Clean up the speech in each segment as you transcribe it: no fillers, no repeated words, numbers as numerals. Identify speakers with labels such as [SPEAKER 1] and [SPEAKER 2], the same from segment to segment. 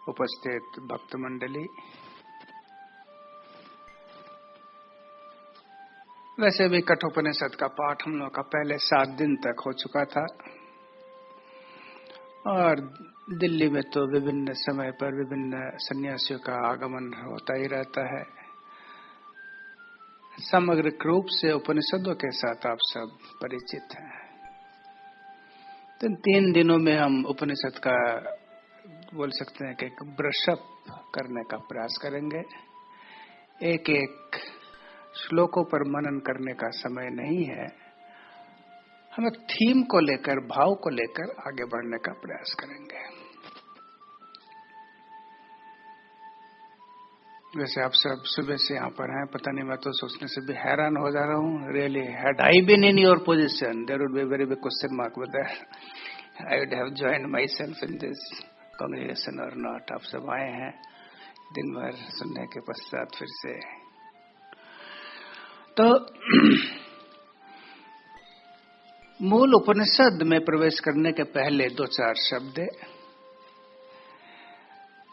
[SPEAKER 1] उपस्थित भक्त मंडली, वैसे भी कठोपनिषद का पाठ हम लोग का पहले 7 दिन तक हो चुका था और दिल्ली में तो विभिन्न समय पर विभिन्न सन्यासियों का आगमन होता ही रहता है। समग्र रूप से उपनिषदों के साथ आप सब परिचित हैं। तो 3 दिनों में हम उपनिषद का बोल सकते हैं कि एक ब्रशअप करने का प्रयास करेंगे। एक एक श्लोकों पर मनन करने का समय नहीं है। हम एक थीम को लेकर, भाव को लेकर आगे बढ़ने का प्रयास करेंगे। वैसे आप सब सुबह से यहाँ पर हैं, पता नहीं, मैं तो सोचने से भी हैरान हो जा रहा हूँ। Really had I been in your position there would be very big question mark whether I would have joined myself in this congregation or not. आप सब आए हैं दिन भर सुनने के पश्चात फिर से। तो मूल उपनिषद में प्रवेश करने के पहले 2-4 शब्द।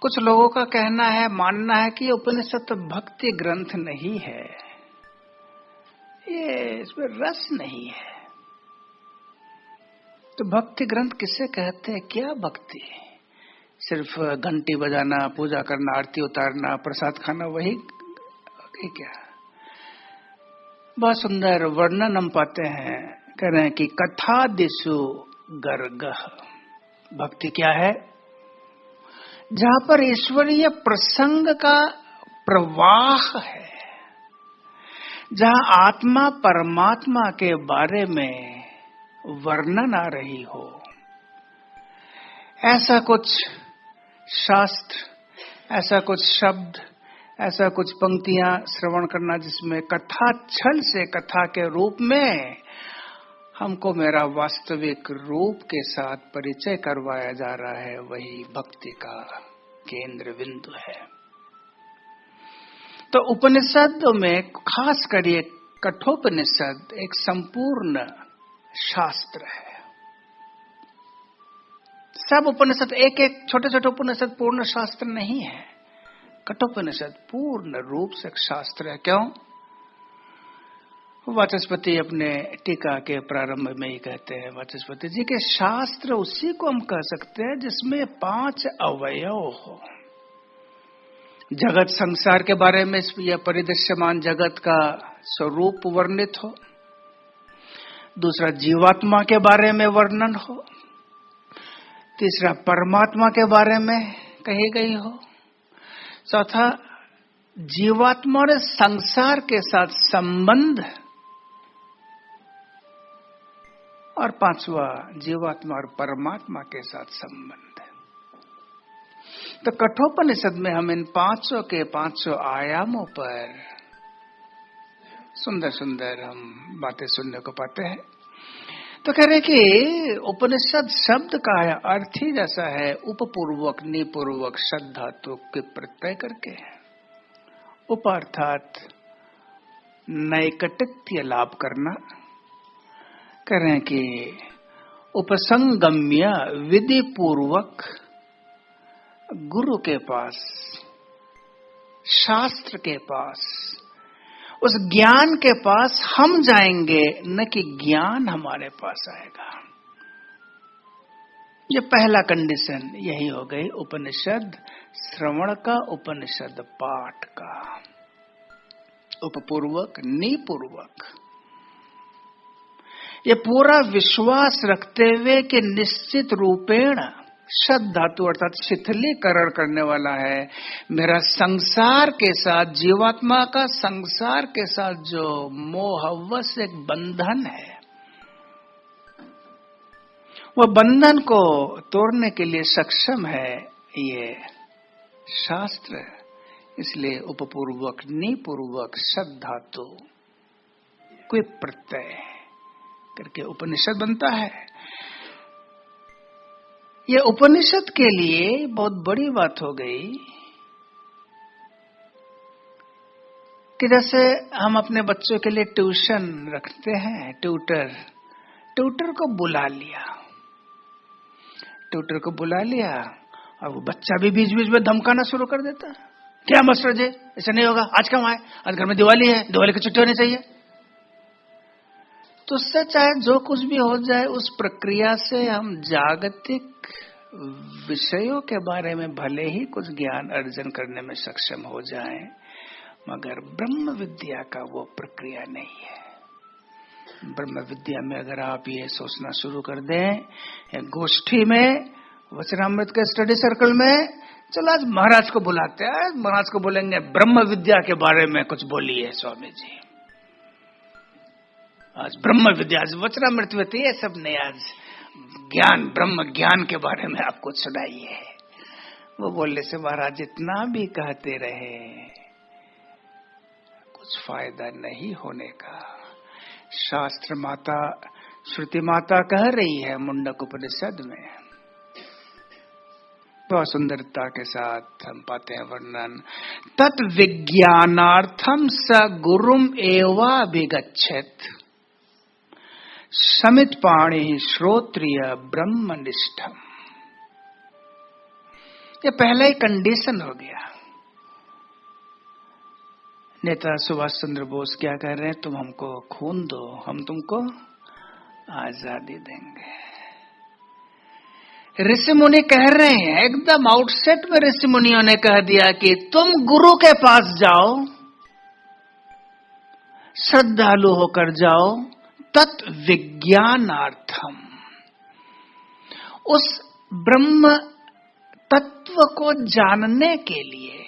[SPEAKER 1] कुछ लोगों का कहना है, मानना है कि उपनिषद तो भक्ति ग्रंथ नहीं है, ये इसमें रस नहीं है। तो भक्ति ग्रंथ किसे कहते हैं? क्या भक्ति? सिर्फ घंटी बजाना, पूजा करना, आरती उतारना, प्रसाद खाना, वही क्या? बहुत सुंदर वर्णन हम पाते हैं, कह रहे हैं कि कथा दिशु गर्गः। भक्ति क्या है? जहां पर ईश्वरीय प्रसंग का प्रवाह है, जहां आत्मा परमात्मा के बारे में वर्णन आ रही हो, ऐसा कुछ शास्त्र, ऐसा कुछ शब्द, ऐसा कुछ पंक्तियां श्रवण करना जिसमें कथा छल से कथा के रूप में हमको मेरा वास्तविक रूप के साथ परिचय करवाया जा रहा है, वही भक्ति का केंद्र बिंदु है। तो उपनिषद में खास कर ये कठोपनिषद एक संपूर्ण शास्त्र है। सब उपनिषद, एक एक छोटे छोटे उपनिषद पूर्ण शास्त्र नहीं है। कठोपनिषद पूर्ण रूप से शास्त्र है। क्यों? वाचस्पति अपने टीका के प्रारंभ में ही कहते हैं, वाचस्पति जी के शास्त्र उसी को हम कह सकते हैं जिसमें 5 अवयव हो। जगत संसार के बारे में यह परिदृश्यमान जगत का स्वरूप वर्णित हो। दूसरा, जीवात्मा के बारे में वर्णन हो। तीसरा, परमात्मा के बारे में कही गई हो। चौथा, जीवात्मा और संसार के साथ संबंध। और 5वां, जीवात्मा और परमात्मा के साथ संबंध। तो कठोपनिषद में हम इन 5 के 5 आयामों पर सुंदर सुंदर हम बातें सुनने को पाते हैं। तो कह रहे कि उपनिषद शब्द का अर्थ ही जैसा है, उपपूर्वक, निपूर्वक, श्रद्धातु के प्रत्यय करके। उप अर्थात नैकटत्य लाभ करना। कह रहे हैं कि उपसंगम्य, विधि पूर्वक गुरु के पास, शास्त्र के पास, उस ज्ञान के पास हम जाएंगे, न कि ज्ञान हमारे पास आएगा। ये पहला कंडीशन यही हो गई उपनिषद श्रवण का, उपनिषद पाठ का। उपपूर्वक, निपूर्वक, ये पूरा विश्वास रखते हुए कि निश्चित रूपेण श्रद्धातु अर्थात शिथिलीकरण करने वाला है। मेरा संसार के साथ, जीवात्मा का संसार के साथ जो मोहवश एक बंधन है, वह बंधन को तोड़ने के लिए सक्षम है ये शास्त्र। इसलिए उपपूर्वक, निपूर्वक, श्रद्धातु कोई प्रत्यय करके उपनिषद बनता है। ये उपनिषद के लिए बहुत बड़ी बात हो गई कि जैसे हम अपने बच्चों के लिए ट्यूशन रखते हैं, ट्यूटर को बुला लिया अब वो बच्चा भी बीच बीच में धमकाना शुरू कर देता है, क्या मास्टर जी ऐसा नहीं होगा, आज कम आए, आज घर में दिवाली है, दिवाली की छुट्टी होनी चाहिए। तो उससे चाहे जो कुछ भी हो जाए, उस प्रक्रिया से हम जागतिक विषयों के बारे में भले ही कुछ ज्ञान अर्जन करने में सक्षम हो जाएं, मगर ब्रह्म विद्या का वो प्रक्रिया नहीं है। ब्रह्म विद्या में अगर आप ये सोचना शुरू कर दें, गोष्ठी में, वचनामृत के स्टडी सर्कल में, चलो आज महाराज को बुलाते हैं, महाराज को बोलेंगे ब्रह्म विद्या के बारे में कुछ बोलिए स्वामी जी, आज ब्रह्म विद्या, आज वचनामृत में ये सब नहीं, आज ज्ञान, ब्रह्म ज्ञान के बारे में आपको सुनाइए। वो बोलने से महाराज इतना भी कहते रहे, कुछ फायदा नहीं होने का। शास्त्र माता, श्रुति माता कह रही है मुंडक उपनिषद में, बहुत सुंदरता के साथ हम पाते हैं वर्णन, तत् विज्ञानार्थम स गुरुम एवाभिगच्छेत् समित पाणि श्रोत्रिय ब्रह्मनिष्ठम। ये पहला ही कंडीशन हो गया। नेता सुभाष चंद्र बोस क्या कह रहे हैं, तुम हमको खून दो, हम तुमको आजादी देंगे। ऋषि मुनि कह रहे हैं, एकदम आउटसेट में ऋषि मुनियों ने कह दिया कि तुम गुरु के पास जाओ, श्रद्धालु होकर जाओ, तत् विज्ञानार्थम, उस ब्रह्म तत्व को जानने के लिए,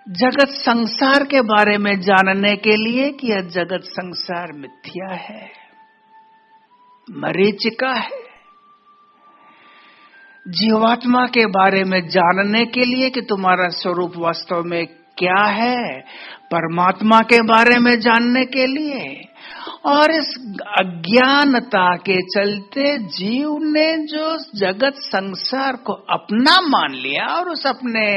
[SPEAKER 1] जगत संसार के बारे में जानने के लिए कि यह जगत संसार मिथ्या है, मरीचिका है, जीवात्मा के बारे में जानने के लिए कि तुम्हारा स्वरूप वास्तव में क्या है, परमात्मा के बारे में जानने के लिए। और इस अज्ञानता के चलते जीव ने जो जगत संसार को अपना मान लिया और उस अपने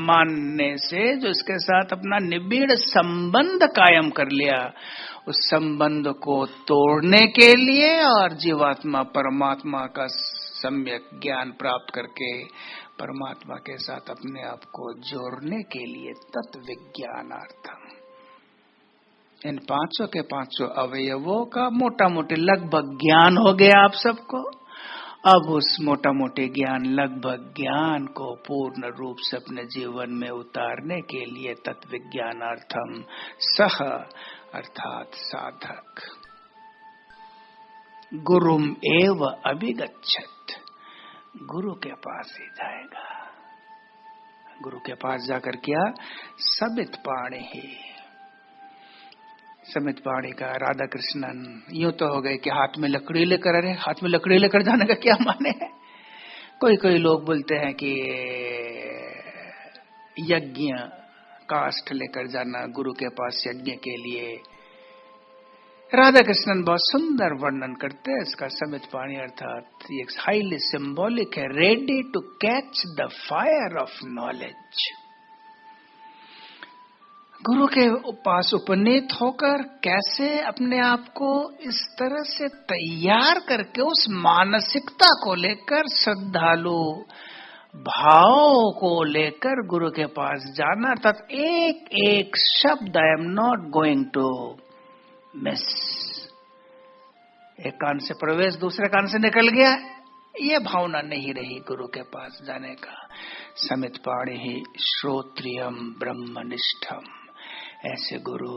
[SPEAKER 1] मानने से जो इसके साथ अपना निबिड़ संबंध कायम कर लिया, उस संबंध को तोड़ने के लिए और जीवात्मा परमात्मा का सम्यक ज्ञान प्राप्त करके परमात्मा के साथ अपने आप को जोड़ने के लिए तत्व विज्ञानार्थम, इन पांचों के पांचों अवयवों का मोटा मोटी लगभग ज्ञान हो गया आप सबको। अब उस मोटा मोटे ज्ञान, लगभग ज्ञान को पूर्ण रूप से अपने जीवन में उतारने के लिए तत्व विज्ञानार्थम सह अर्थात साधक गुरुम एव अभिगच्छत, गुरु के पास ही जाएगा। गुरु के पास जाकर क्या, समित पाणि ही, समित पाणि का राधा कृष्णन यूं तो हो गए कि हाथ में लकड़ी लेकर, अरे हाथ में लकड़ी लेकर जाने का क्या माने है। कोई लोग बोलते हैं कि यज्ञ काष्ठ लेकर जाना गुरु के पास यज्ञ के लिए। राधा कृष्णन बहुत सुंदर वर्णन करते हैं इसका। समित पाणि अर्थात ये हाईली सिंबॉलिक है, ready to catch the fire of knowledge. गुरु के पास उपनीत होकर कैसे अपने आप को इस तरह से तैयार करके उस मानसिकता को लेकर, श्रद्धालु भाव को लेकर गुरु के पास जाना, अर्थात एक एक शब्द I am not going to miss. एक कान से प्रवेश दूसरे कान से निकल गया, ये भावना नहीं रही गुरु के पास जाने का। समित पाणि ही श्रोत्रियम ब्रह्मनिष्ठम, ऐसे गुरु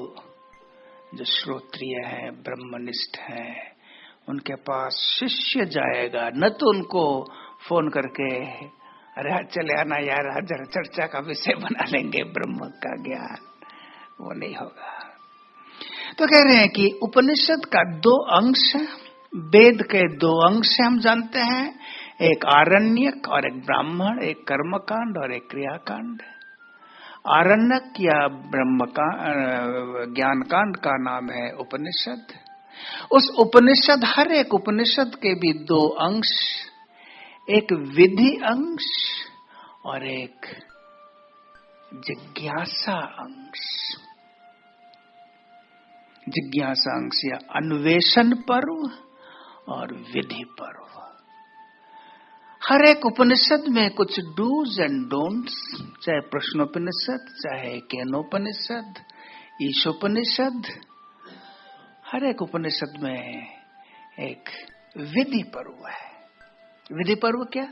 [SPEAKER 1] जो श्रोत्रिय है, ब्रह्मनिष्ठ है, उनके पास शिष्य जाएगा, न तो उनको फोन करके अरे आज चले आना यार, जरा चर्चा का विषय बना लेंगे ब्रह्म का ज्ञान, वो नहीं होगा। तो कह रहे हैं कि उपनिषद का दो अंश, वेद के दो अंश हम जानते हैं, एक आरण्यक और एक ब्राह्मण, एक कर्मकांड और एक क्रियाकांड। आरण्यक या ब्रह्म का ज्ञान कांड का नाम है उपनिषद। उस उपनिषद, हर एक उपनिषद के भी दो अंश, एक विधि अंश और एक जिज्ञासा अंश। जिज्ञासा अंश या अन्वेषण पर्व और विधि पर्व। हर एक उपनिषद में कुछ डूज एंड डोंट्स, चाहे प्रश्नोपनिषद, चाहे केनोपनिषद, ईशोपनिषद, हर एक उपनिषद में एक विधि पर्व है। विधि पर्व क्या?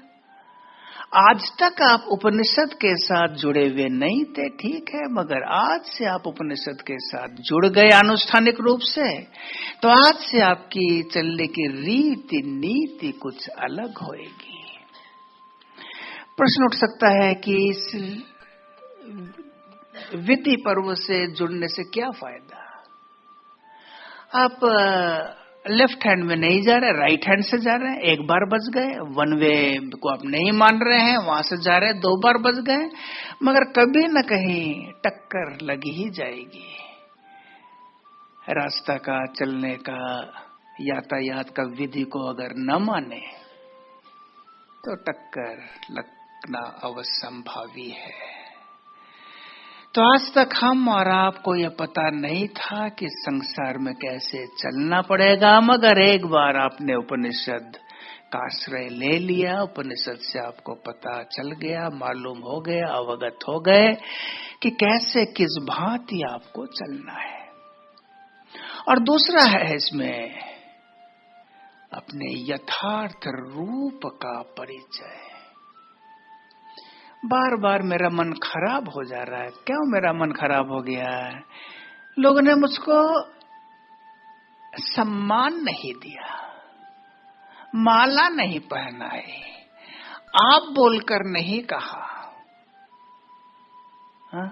[SPEAKER 1] आज तक आप उपनिषद के साथ जुड़े हुए नहीं थे, ठीक है, मगर आज से आप उपनिषद के साथ जुड़ गए आनुष्ठानिक रूप से, तो आज से आपकी चलने की रीति नीति कुछ अलग होएगी। प्रश्न उठ सकता है कि इस विधि पर्व से जुड़ने से क्या फायदा? आप लेफ्ट हैंड में नहीं जा रहे, राइट हैंड से जा रहे हैं, एक बार बच गए। वन वे को आप नहीं मान रहे हैं, वहां से जा रहे हैं, 2 बार बच गए, मगर कभी न कहीं टक्कर लगी ही जाएगी। रास्ता का, चलने का, यातायात का विधि को अगर न माने तो टक्कर लगना अवसंभावी है। तो आज तक हम और आपको यह पता नहीं था कि संसार में कैसे चलना पड़ेगा, मगर एक बार आपने उपनिषद का आश्रय ले लिया, उपनिषद से आपको पता चल गया, मालूम हो गया, अवगत हो गए कि कैसे किस भांति आपको चलना है। और दूसरा है इसमें अपने यथार्थ रूप का परिचय। बार बार मेरा मन खराब हो जा रहा है। क्यों मेरा मन खराब हो गया है? लोगों ने मुझको सम्मान नहीं दिया, माला नहीं पहनाई, आप बोलकर नहीं कहा। हाँ?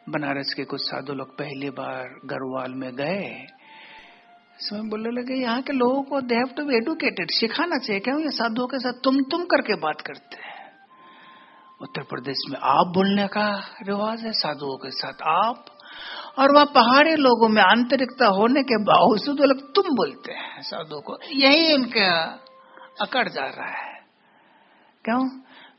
[SPEAKER 1] बनारस के कुछ साधु लोग पहली बार गढ़वाल में गए, इसमें बोलने लगे यहाँ के लोगों को they have to be educated, सिखाना चाहिए। क्यों ये साधुओं के साथ तुम करके बात करते हैं? उत्तर प्रदेश में आप बोलने का रिवाज है, साधुओं के साथ आप, और वहाँ पहाड़ी लोगों में आंतरिकता होने के बावजूद वो लोग तुम बोलते हैं साधुओं को। यही उनका अकड़ जा रहा है। क्यों?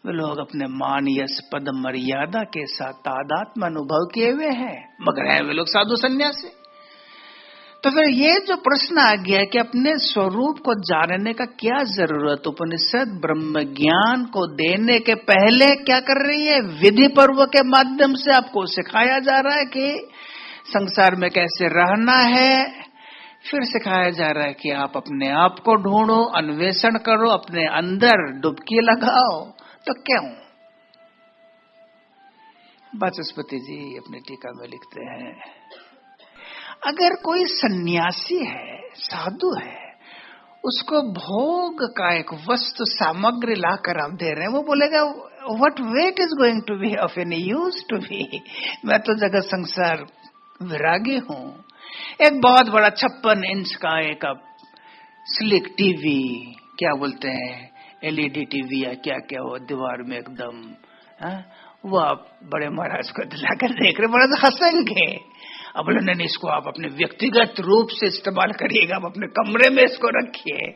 [SPEAKER 1] वे लोग अपने मान, यश, पद, मर्यादा के साथ तादात्म्य अनुभव किए हुए हैं, मगर है वे लोग साधु सन्यासी। तो फिर ये जो प्रश्न आ गया कि अपने स्वरूप को जानने का क्या जरूरत, उपनिषद ब्रह्म ज्ञान को देने के पहले क्या कर रही है? विधि पर्व के माध्यम से आपको सिखाया जा रहा है कि संसार में कैसे रहना है। फिर सिखाया जा रहा है कि आप अपने आप को ढूंढो, अन्वेषण करो, अपने अंदर डुबकी लगाओ। तो क्यों? वाचस्पति जी अपनी टीका में लिखते हैं, अगर कोई सन्यासी है, साधु है, उसको भोग का एक वस्तु सामग्री लाकर आप दे रहे हैं, वो बोलेगा what wait is going to be of any use to be, मैं तो जगत संसार विरागी हूं। एक बहुत बड़ा 56 इंच का एक स्लिक टीवी, क्या बोलते हैं, एलईडी टीवी या क्या क्या हो, दीवार में एकदम, वो आप बड़े महाराज को दिलाकर देख रहे, बड़ा हंसेंगे। अब बोले नहीं, इसको आप अपने व्यक्तिगत रूप से इस्तेमाल करिएगा, आप अपने कमरे में इसको रखिए।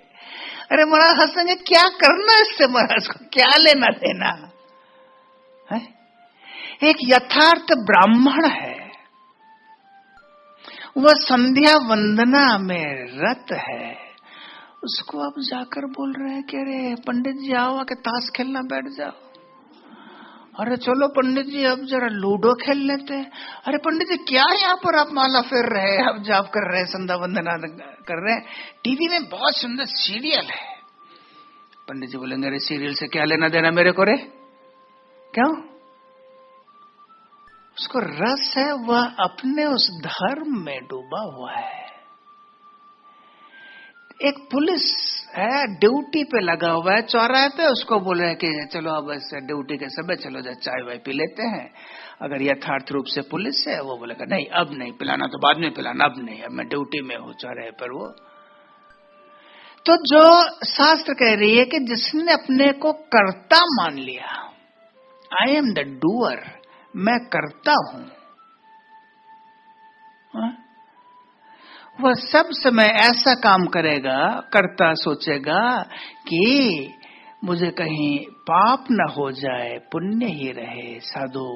[SPEAKER 1] अरे महाराज हंसेंगे, क्या करना इससे, महाराज को क्या लेना देना है? एक यथार्थ ब्राह्मण है, वह संध्या वंदना में रत है, उसको आप जाकर बोल रहे हैं कि अरे पंडित जी आओ के ताश खेलना बैठ जाओ। अरे चलो पंडित जी अब जरा लूडो खेल लेते हैं। अरे पंडित जी क्या यहाँ पर आप माला फेर रहे हैं, अब जाप कर रहे हैं, संध्या वंदना कर रहे हैं, टीवी में बहुत सुंदर सीरियल है। पंडित जी बोलेंगे अरे सीरियल से क्या लेना देना मेरे को रे? क्यों? उसको रस है, वह अपने उस धर्म में डूबा हुआ है। एक पुलिस है, ड्यूटी पे लगा हुआ है चौराहे पे, उसको बोल रहे हैं कि चलो अब ड्यूटी के समय चलो जा चाय वाय पी लेते हैं। अगर यथार्थ रूप से पुलिस है, वो बोलेगा नहीं अब नहीं पिलाना, तो बाद में पिलाना, अब नहीं, अब मैं ड्यूटी में हूँ चौराहे पर। वो तो जो शास्त्र कह रही है कि जिसने अपने को कर्ता मान लिया, आई एम द डूअर, मैं करता हूं, वह सब समय ऐसा काम करेगा, कर्ता सोचेगा कि मुझे कहीं पाप न हो जाए, पुण्य ही रहे। साधु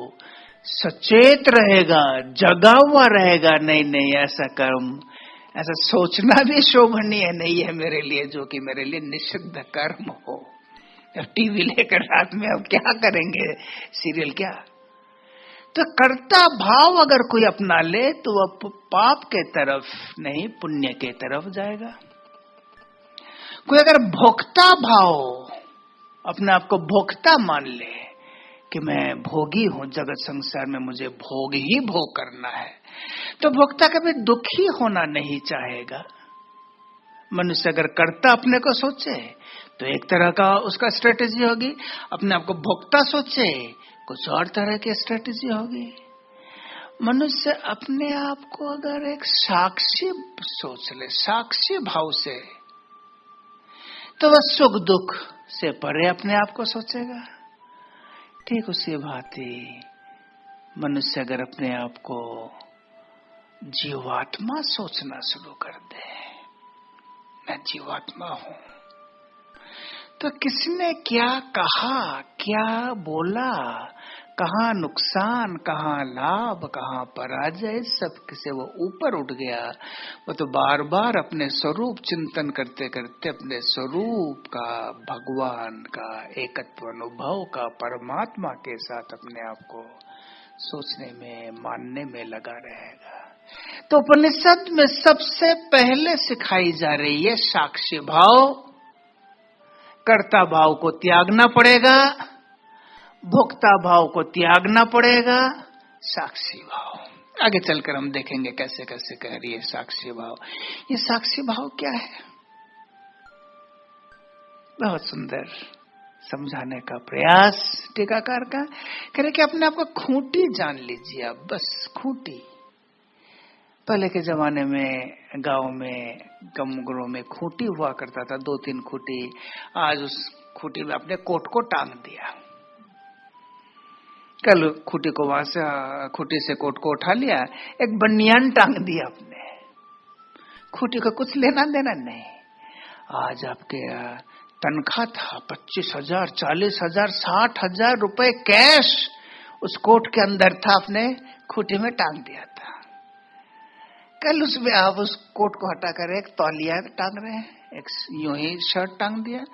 [SPEAKER 1] सचेत रहेगा, जगा हुआ रहेगा, नहीं नहीं ऐसा कर्म ऐसा सोचना भी शोभनीय नहीं है मेरे लिए, जो कि मेरे लिए निषिद्ध कर्म हो। अब टीवी लेकर रात में अब क्या करेंगे, सीरियल क्या। तो कर्ता भाव अगर कोई अपना ले तो वह पाप के तरफ नहीं पुण्य के तरफ जाएगा। कोई अगर भोक्ता भाव, अपने आप को भोक्ता मान ले कि मैं भोगी हूं, जगत संसार में मुझे भोग ही भोग करना है, तो भोक्ता कभी दुखी होना नहीं चाहेगा। मनुष्य अगर कर्ता अपने को सोचे तो एक तरह का उसका स्ट्रेटेजी होगी, अपने आप को भोक्ता सोचे कुछ और तरह की स्ट्रेटेजी होगी। मनुष्य अपने आप को अगर एक साक्षी सोच ले, साक्षी भाव से, तो वह सुख दुख से परे अपने आप को सोचेगा। ठीक उसी भांति मनुष्य अगर अपने आप को जीवात्मा सोचना शुरू कर दे, मैं जीवात्मा हूं, तो किसने क्या कहा, क्या बोला, कहाँ नुकसान, कहाँ लाभ, कहाँ पराजय, सब से वो ऊपर उठ गया। वो तो बार बार अपने स्वरूप चिंतन करते करते अपने स्वरूप का, भगवान का एकत्व अनुभव का, परमात्मा के साथ अपने आप को सोचने में, मानने में लगा रहेगा। तो उपनिषद में सबसे पहले सिखाई जा रही है साक्षी भाव। कर्ता भाव को त्यागना पड़ेगा, भोक्ता भाव को त्यागना पड़ेगा, साक्षी भाव। आगे चलकर हम देखेंगे कैसे कैसे कह रही है साक्षी भाव। ये साक्षी भाव क्या है, बहुत सुंदर समझाने का प्रयास टीकाकार का। कह रहे कि अपने आप को खूंटी जान लीजिए आप, बस खूंटी। पहले के जमाने में गांव में, गमगरों में खूंटी हुआ करता था, 2-3 खूंटी। आज उस खूंटी में अपने कोट को टांग दिया। कल खूंटी को वहां से, खूंटी से कोट को उठा लिया, एक बनियान टांग दिया अपने। खूंटी का कुछ लेना देना नहीं। आज आपके तनख्वाह था 25,000, 40,000, 60,000 रुपए कैश उस कोट के अंदर था, अपने खूंटी में टांग दिया था। कल उसमें आप उस कोट को हटाकर एक तौलिया टांग रहे हैं, एक यूं ही शर्ट टांग दिया।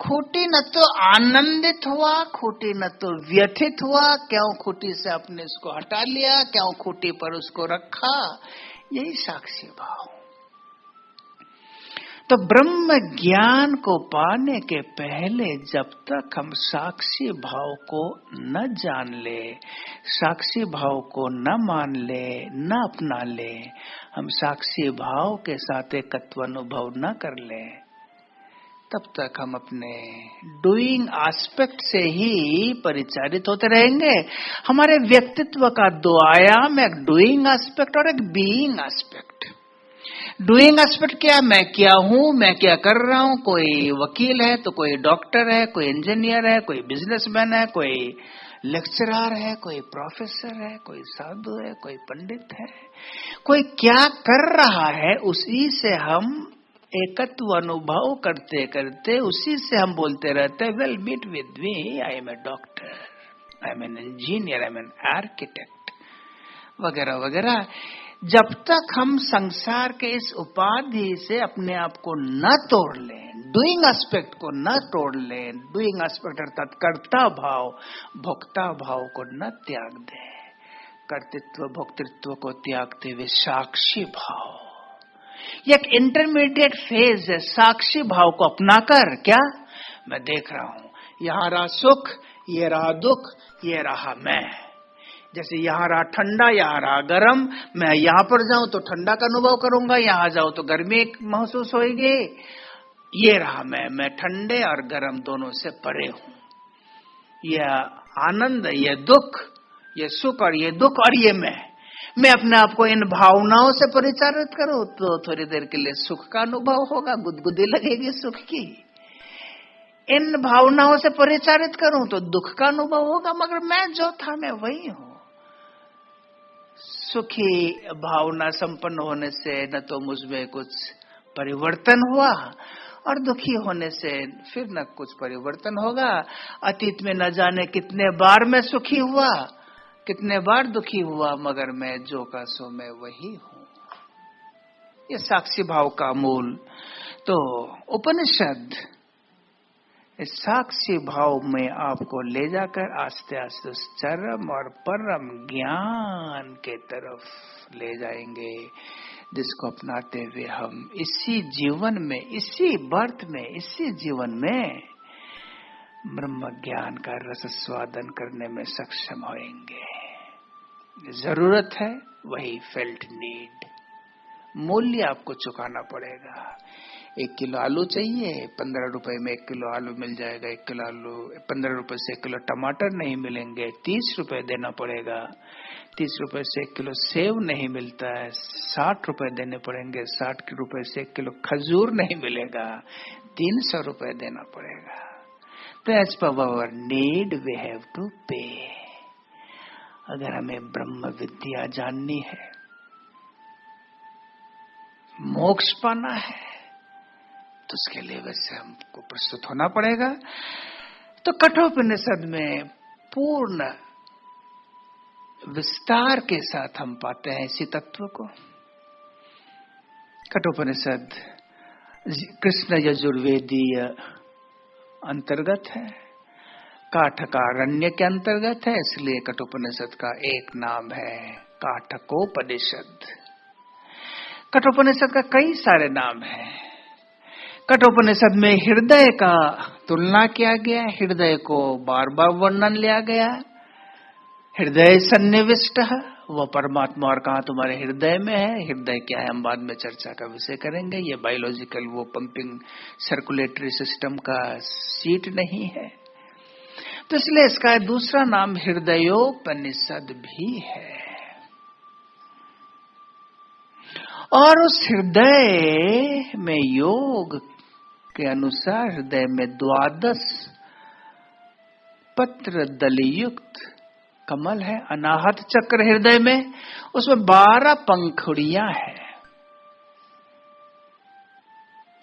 [SPEAKER 1] खूंटी न तो आनंदित हुआ, खूंटी न तो व्यथित हुआ, क्यों खूंटी से आपने उसको हटा लिया, क्यों खूंटी पर उसको रखा। यही साक्षी भाव। तो ब्रह्म ज्ञान को पाने के पहले जब तक हम साक्षी भाव को न जान ले, साक्षी भाव को न मान ले, न अपना ले, हम साक्षी भाव के साथ एकत्व अनुभव न कर ले, तब तक हम अपने डूइंग एस्पेक्ट से ही परिचालित होते रहेंगे। हमारे व्यक्तित्व का 2 आयाम, एक डूइंग एस्पेक्ट और एक बीइंग एस्पेक्ट। डूइंग एस्पेक्ट क्या, मैं क्या हूं, मैं क्या कर रहा हूं। कोई वकील है तो कोई डॉक्टर है, कोई इंजीनियर है, कोई बिजनेसमैन है, कोई लेक्चरर है, कोई प्रोफेसर है, कोई साधु है, कोई पंडित है। कोई क्या कर रहा है, उसी से हम एकत्व अनुभव करते करते उसी से हम बोलते रहते हैं, well meet with me, I am a doctor, I am an engineer, I am an architect, वगैरह वगैरह। जब तक हम संसार के इस उपाधि से अपने आप को न तोड़ लें, डूइंग एस्पेक्ट को न तोड़ लें, डूइंग एस्पेक्ट अर्थात कर्ता भाव, भोक्ता भाव को न त्याग दें, कर्तृत्व भोक्तृत्व को त्यागते हुए साक्षी भाव, एक इंटरमीडिएट फेज है। साक्षी भाव को अपनाकर क्या, मैं देख रहा हूं, यहाँ रहा सुख, ये रहा दुख, ये रहा मैं। जैसे यहाँ रहा ठंडा, यहाँ रहा गर्म, मैं यहाँ पर जाऊं तो ठंडा का अनुभव करूंगा, यहाँ जाऊं तो गर्मी महसूस होगी। ये रहा मैं ठंडे और गर्म दोनों से परे हूं। यह आनंद, ये दुख, ये सुख और ये दुख और ये मैं अपने आप को इन भावनाओं से परिचालित करूं तो थोड़ी देर के लिए सुख का अनुभव होगा, गुदगुदी लगेगी सुख की। इन भावनाओं से परिचालित करूं तो दुख का अनुभव होगा, मगर मैं जो था मैं वही हूं। सुखी भावना संपन्न होने से न तो मुझमें कुछ परिवर्तन हुआ और दुखी होने से फिर न कुछ परिवर्तन होगा। अतीत में न जाने कितने बार मैं सुखी हुआ, कितने बार दुखी हुआ, मगर मैं जो का सो मैं वही हूं। ये साक्षी भाव का मूल। तो उपनिषद इस साक्षी भाव में आपको ले जाकर आस्ते आस्ते उस चरम और परम ज्ञान के तरफ ले जाएंगे, जिसको अपनाते हुए हम इसी जीवन में, इसी बर्थ में, इसी जीवन में ब्रह्म ज्ञान का रस स्वादन करने में सक्षम होंगे। जरूरत है वही फेल्ट नीड, मूल्य आपको चुकाना पड़ेगा। 1 किलो आलू चाहिए, 15 रुपए में 1 किलो आलू मिल जाएगा। 1 किलो आलू 15 रुपए से 1 किलो टमाटर नहीं मिलेंगे, 30 रुपए देना पड़ेगा। 30 रुपए से 1 किलो सेव नहीं मिलता है, 60 रुपए देने पड़ेंगे। 60 रुपए से 1 किलो खजूर नहीं मिलेगा, 300 रुपए देना पड़ेगा। तो as per our need we have to pay. अगर हमें ब्रह्म विद्या जाननी है, मोक्ष पाना है, तो उसके लिए वैसे हमको प्रस्तुत होना पड़ेगा। तो कठोपनिषद में पूर्ण विस्तार के साथ हम पाते हैं इसी तत्व को। कठोपनिषद कृष्ण यजुर्वेदीय अंतर्गत है, काठकारण्य के अंतर्गत है, इसलिए कठोपनिषद का एक नाम है काठकोपनिषद। कठोपनिषद का कई सारे नाम हैं। कठोपनिषद में हृदय का तुलना किया गया, हृदय को बार बार वर्णन लिया गया। हृदय सन्निविष्ट, वो परमात्मा और कहा तुम्हारे हृदय में है। हृदय क्या है हम बाद में चर्चा का विषय करेंगे। ये बायोलॉजिकल वो पंपिंग सर्कुलेटरी सिस्टम का सीट नहीं है, तो इसलिए इसका दूसरा नाम हृदयोपनिषद भी है। और उस हृदय में योग के अनुसार हृदय में 12 पत्र दलयुक्त कमल है, अनाहत चक्र हृदय में, उसमें 12 पंखुड़ियां हैं।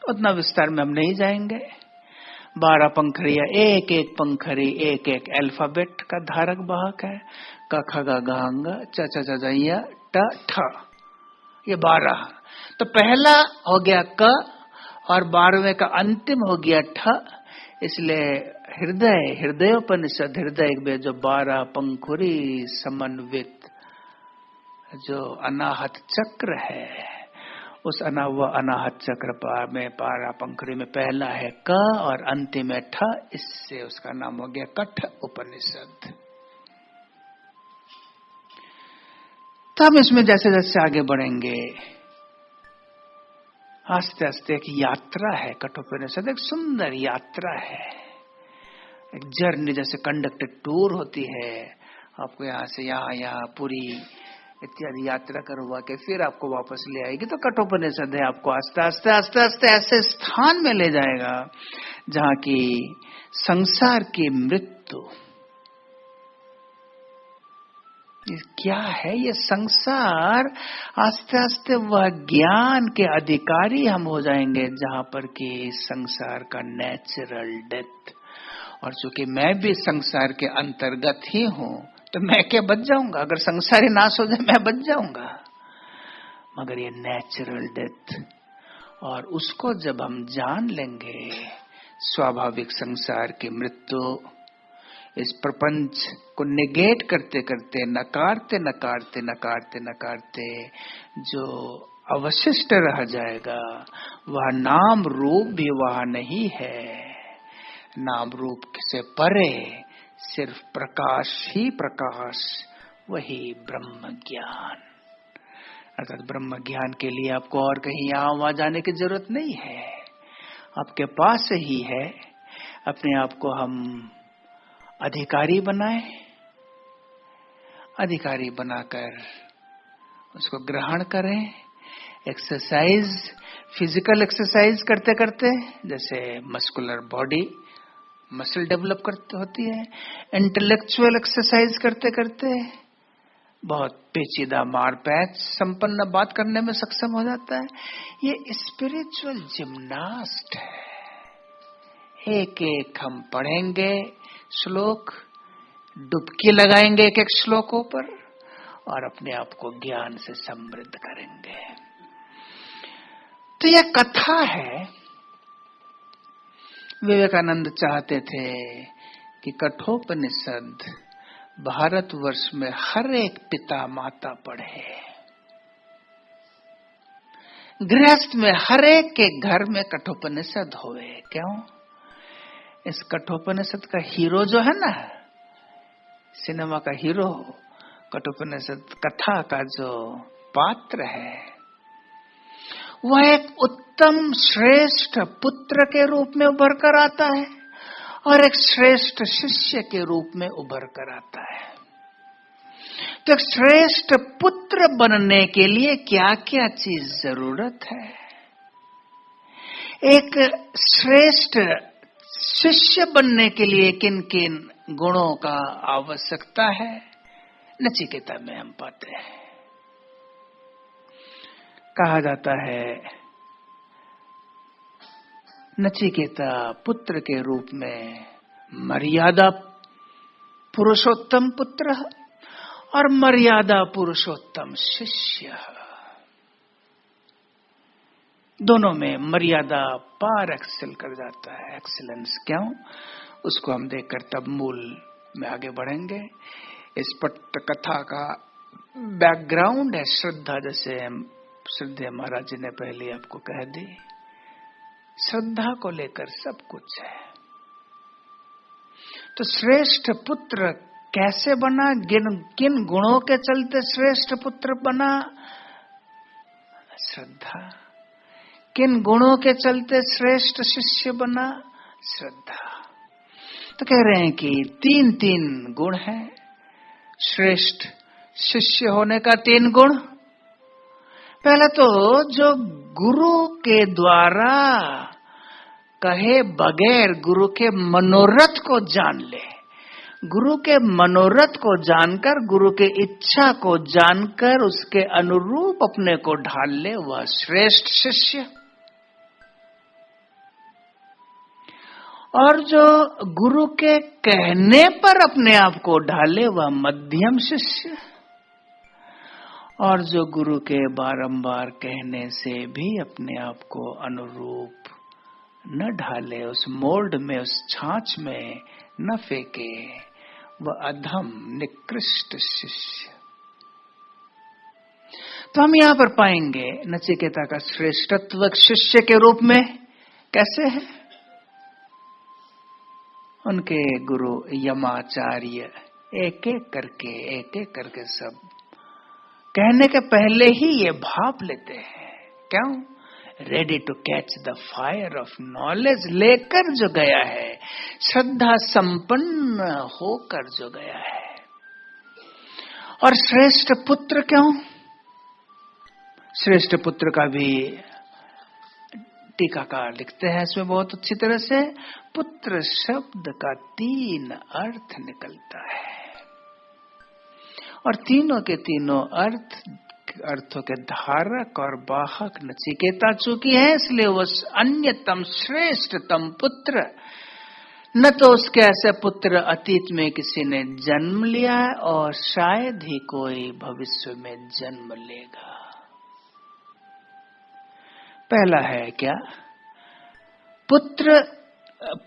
[SPEAKER 1] उतना विस्तार में हम नहीं जाएंगे। 12 पंखुड़ियां, एक एक पंखुड़ी एक एक अल्फाबेट का धारक वाहक है। क ख ग घ ङ च छ ज झ य ट ठ, ये 12। तो पहला हो गया क और 12वें का अंतिम हो गया ठ। इसलिए हृदय, हृदयोपनिषद, हृदय में जो 12 पंखुड़ी समन्वित जो अनाहत चक्र है, उस अनाहत चक्र में 12 पंखुड़ी में पहला है क और अंतिम है ठ, इससे उसका नाम हो गया कठ उपनिषद। तो हम इसमें जैसे जैसे आगे बढ़ेंगे, आस्ते आस्ते एक यात्रा है। कठोपनिषद एक सुंदर यात्रा है, एक जर्नी, जैसे कंडक्टेड टूर होती है। आपको यहाँ से यहाँ पूरी इत्यादि यात्रा करवा के फिर आपको वापस ले आएगी। तो कठोपनिषद है आपको आस्ते आस्ते आस्ते आस्ते ऐसे स्थान में ले जाएगा जहाँ की संसार की मृत्यु, क्या है ये संसार, आस्ते आस्ते वह ज्ञान के अधिकारी हम हो जाएंगे जहां पर कि संसार का नेचुरल डेथ। और चूंकि मैं भी संसार के अंतर्गत ही हूं, तो मैं क्या बच जाऊंगा? अगर संसार ही नाश हो जाए मैं बच जाऊंगा। मगर ये नेचुरल डेथ, और उसको जब हम जान लेंगे, स्वाभाविक संसार की मृत्यु, इस प्रपंच को निगेट करते करते, नकारते नकारते नकारते नकारते जो अवशिष्ट रह जाएगा, वह नाम रूप भी वह नहीं है। नाम रूप से परे सिर्फ प्रकाश ही प्रकाश, वही ब्रह्म ज्ञान। अर्थात ब्रह्म ज्ञान के लिए आपको और कहीं यहाँ वहां जाने की जरूरत नहीं है, आपके पास ही है। अपने आप को हम अधिकारी बनाए, अधिकारी बनाकर उसको ग्रहण करें। एक्सरसाइज, फिजिकल एक्सरसाइज करते करते, जैसे मस्कुलर बॉडी मसल डेवलप करते होती है, इंटेलेक्चुअल एक्सरसाइज करते करते बहुत पेचीदा मार पैच संपन्न बात करने में सक्षम हो जाता है। ये स्पिरिचुअल जिम्नास्ट है। एक एक हम पढ़ेंगे श्लोक, डुबकी लगाएंगे एक एक श्लोकों पर, और अपने आप को ज्ञान से समृद्ध करेंगे। तो यह कथा है। विवेकानंद चाहते थे कि कठोपनिषद भारतवर्ष में हर एक पिता माता पढ़े, गृहस्थ में हर एक के घर में कठोपनिषद होवे। क्यों? इस कठोपनिषद का हीरो जो है ना, सिनेमा का हीरो, कठोपनिषद कथा का जो पात्र है, वह एक उत्तम श्रेष्ठ पुत्र के रूप में उभर कर आता है और एक श्रेष्ठ शिष्य के रूप में उभर कर आता है। तो एक श्रेष्ठ पुत्र बनने के लिए क्या क्या चीज जरूरत है, एक श्रेष्ठ शिष्य बनने के लिए किन किन गुणों का आवश्यकता है, नचिकेता में हम पाते हैं। कहा जाता है नचिकेता पुत्र के रूप में मर्यादा पुरुषोत्तम पुत्र और मर्यादा पुरुषोत्तम शिष्य, दोनों में मर्यादा पार एक्सेल कर जाता है, एक्सीलेंस। क्यों? उसको हम देखकर तब मूल में आगे बढ़ेंगे। इस पट्ट कथा का बैकग्राउंड है श्रद्धा, जैसे श्रद्धेय महाराज जी ने पहले आपको कह दी। श्रद्धा को लेकर सब कुछ है। तो श्रेष्ठ पुत्र कैसे बना, किन गुणों के चलते श्रेष्ठ पुत्र बना? श्रद्धा। किन गुणों के चलते श्रेष्ठ शिष्य बना? श्रद्धा। तो कह रहे हैं कि तीन तीन गुण हैं श्रेष्ठ शिष्य होने का। तीन गुण। पहला तो जो गुरु के द्वारा कहे बगैर गुरु के मनोरथ को जान ले, गुरु के मनोरथ को जानकर, गुरु के इच्छा को जानकर उसके अनुरूप अपने को ढाल ले, वह श्रेष्ठ शिष्य। और जो गुरु के कहने पर अपने आप को ढाले, वह मध्यम शिष्य। और जो गुरु के बारंबार कहने से भी अपने आप को अनुरूप न ढाले, उस मोल्ड में, उस छाछ में न फेंके, वह अधम निकृष्ट शिष्य। तो हम यहां पर पाएंगे नचिकेता का श्रेष्ठत्व शिष्य के रूप में कैसे है। उनके गुरु यमाचार्य एक एक करके सब कहने के पहले ही ये भाप लेते हैं। क्यों? Ready to catch the fire of knowledge लेकर जो गया है, श्रद्धा संपन्न होकर जो गया है। और श्रेष्ठ पुत्र क्यों? श्रेष्ठ पुत्र का भी टीकाकार लिखते हैं इसमें बहुत अच्छी तरह से। पुत्र शब्द का तीन अर्थ निकलता है और तीनों के तीनों अर्थों के धारक और वाहक नचिकेता चूकी है, इसलिए वो अन्यतम श्रेष्ठतम पुत्र। न तो उसके ऐसे पुत्र अतीत में किसी ने जन्म लिया है और शायद ही कोई भविष्य में जन्म लेगा। पहला है क्या? पुत्र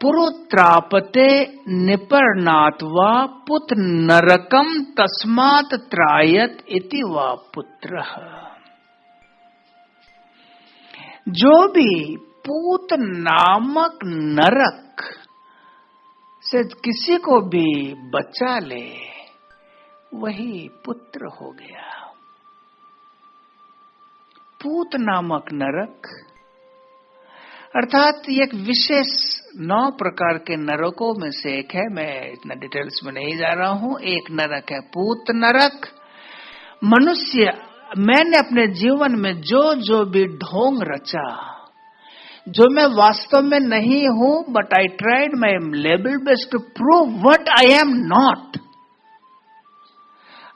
[SPEAKER 1] पुरुत्रापते निपर्णात वा पुत नरकम तस्मात् त्रायत इति वा पुत्र। जो भी पूत नामक नरक से किसी को भी बचा ले, वही पुत्र हो गया। पूत नामक नरक अर्थात एक विशेष 9 प्रकार के नरकों में से एक है। मैं इतना डिटेल्स में नहीं जा रहा हूं। एक नरक है पूत नरक। मनुष्य, मैंने अपने जीवन में जो भी ढोंग रचा, जो मैं वास्तव में नहीं हूं, but I tried my level best to prove what I am not.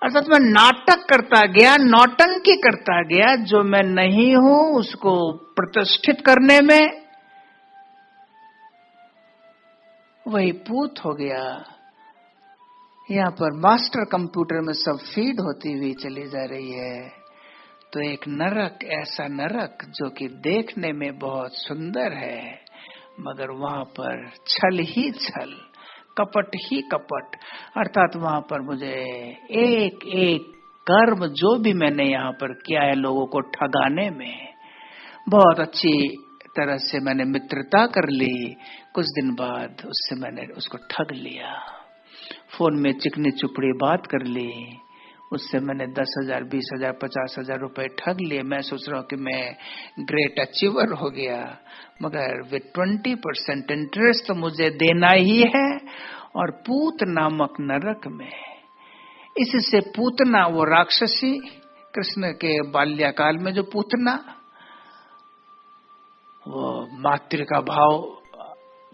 [SPEAKER 1] अर्थात मैं नाटक करता गया, नौटंकी करता गया, जो मैं नहीं हूं उसको प्रतिष्ठित करने में, वही पूत हो गया। यहां पर मास्टर कंप्यूटर में सब फीड होती हुई चली जा रही है। तो एक नरक, ऐसा नरक जो कि देखने में बहुत सुंदर है, मगर वहां पर छल ही छल, कपट ही कपट, अर्थात वहां पर मुझे एक एक कर्म जो भी मैंने यहाँ पर किया है लोगों को ठगाने में, बहुत अच्छी तरह से मैंने मित्रता कर ली, कुछ दिन बाद उससे मैंने उसको ठग लिया, फोन में चिकनी चुपड़ी बात कर ली, उससे मैंने 10,000, 20,000, 50,000 रुपए ठग लिए। मैं सोच रहा हूँ कि मैं ग्रेट अचीवर हो गया, मगर विद 20% इंटरेस्ट तो मुझे देना ही है, और पूत नामक नरक में, इससे पूतना वो राक्षसी, कृष्ण के बाल्यकाल में जो पूतना, वो मातृ का भाव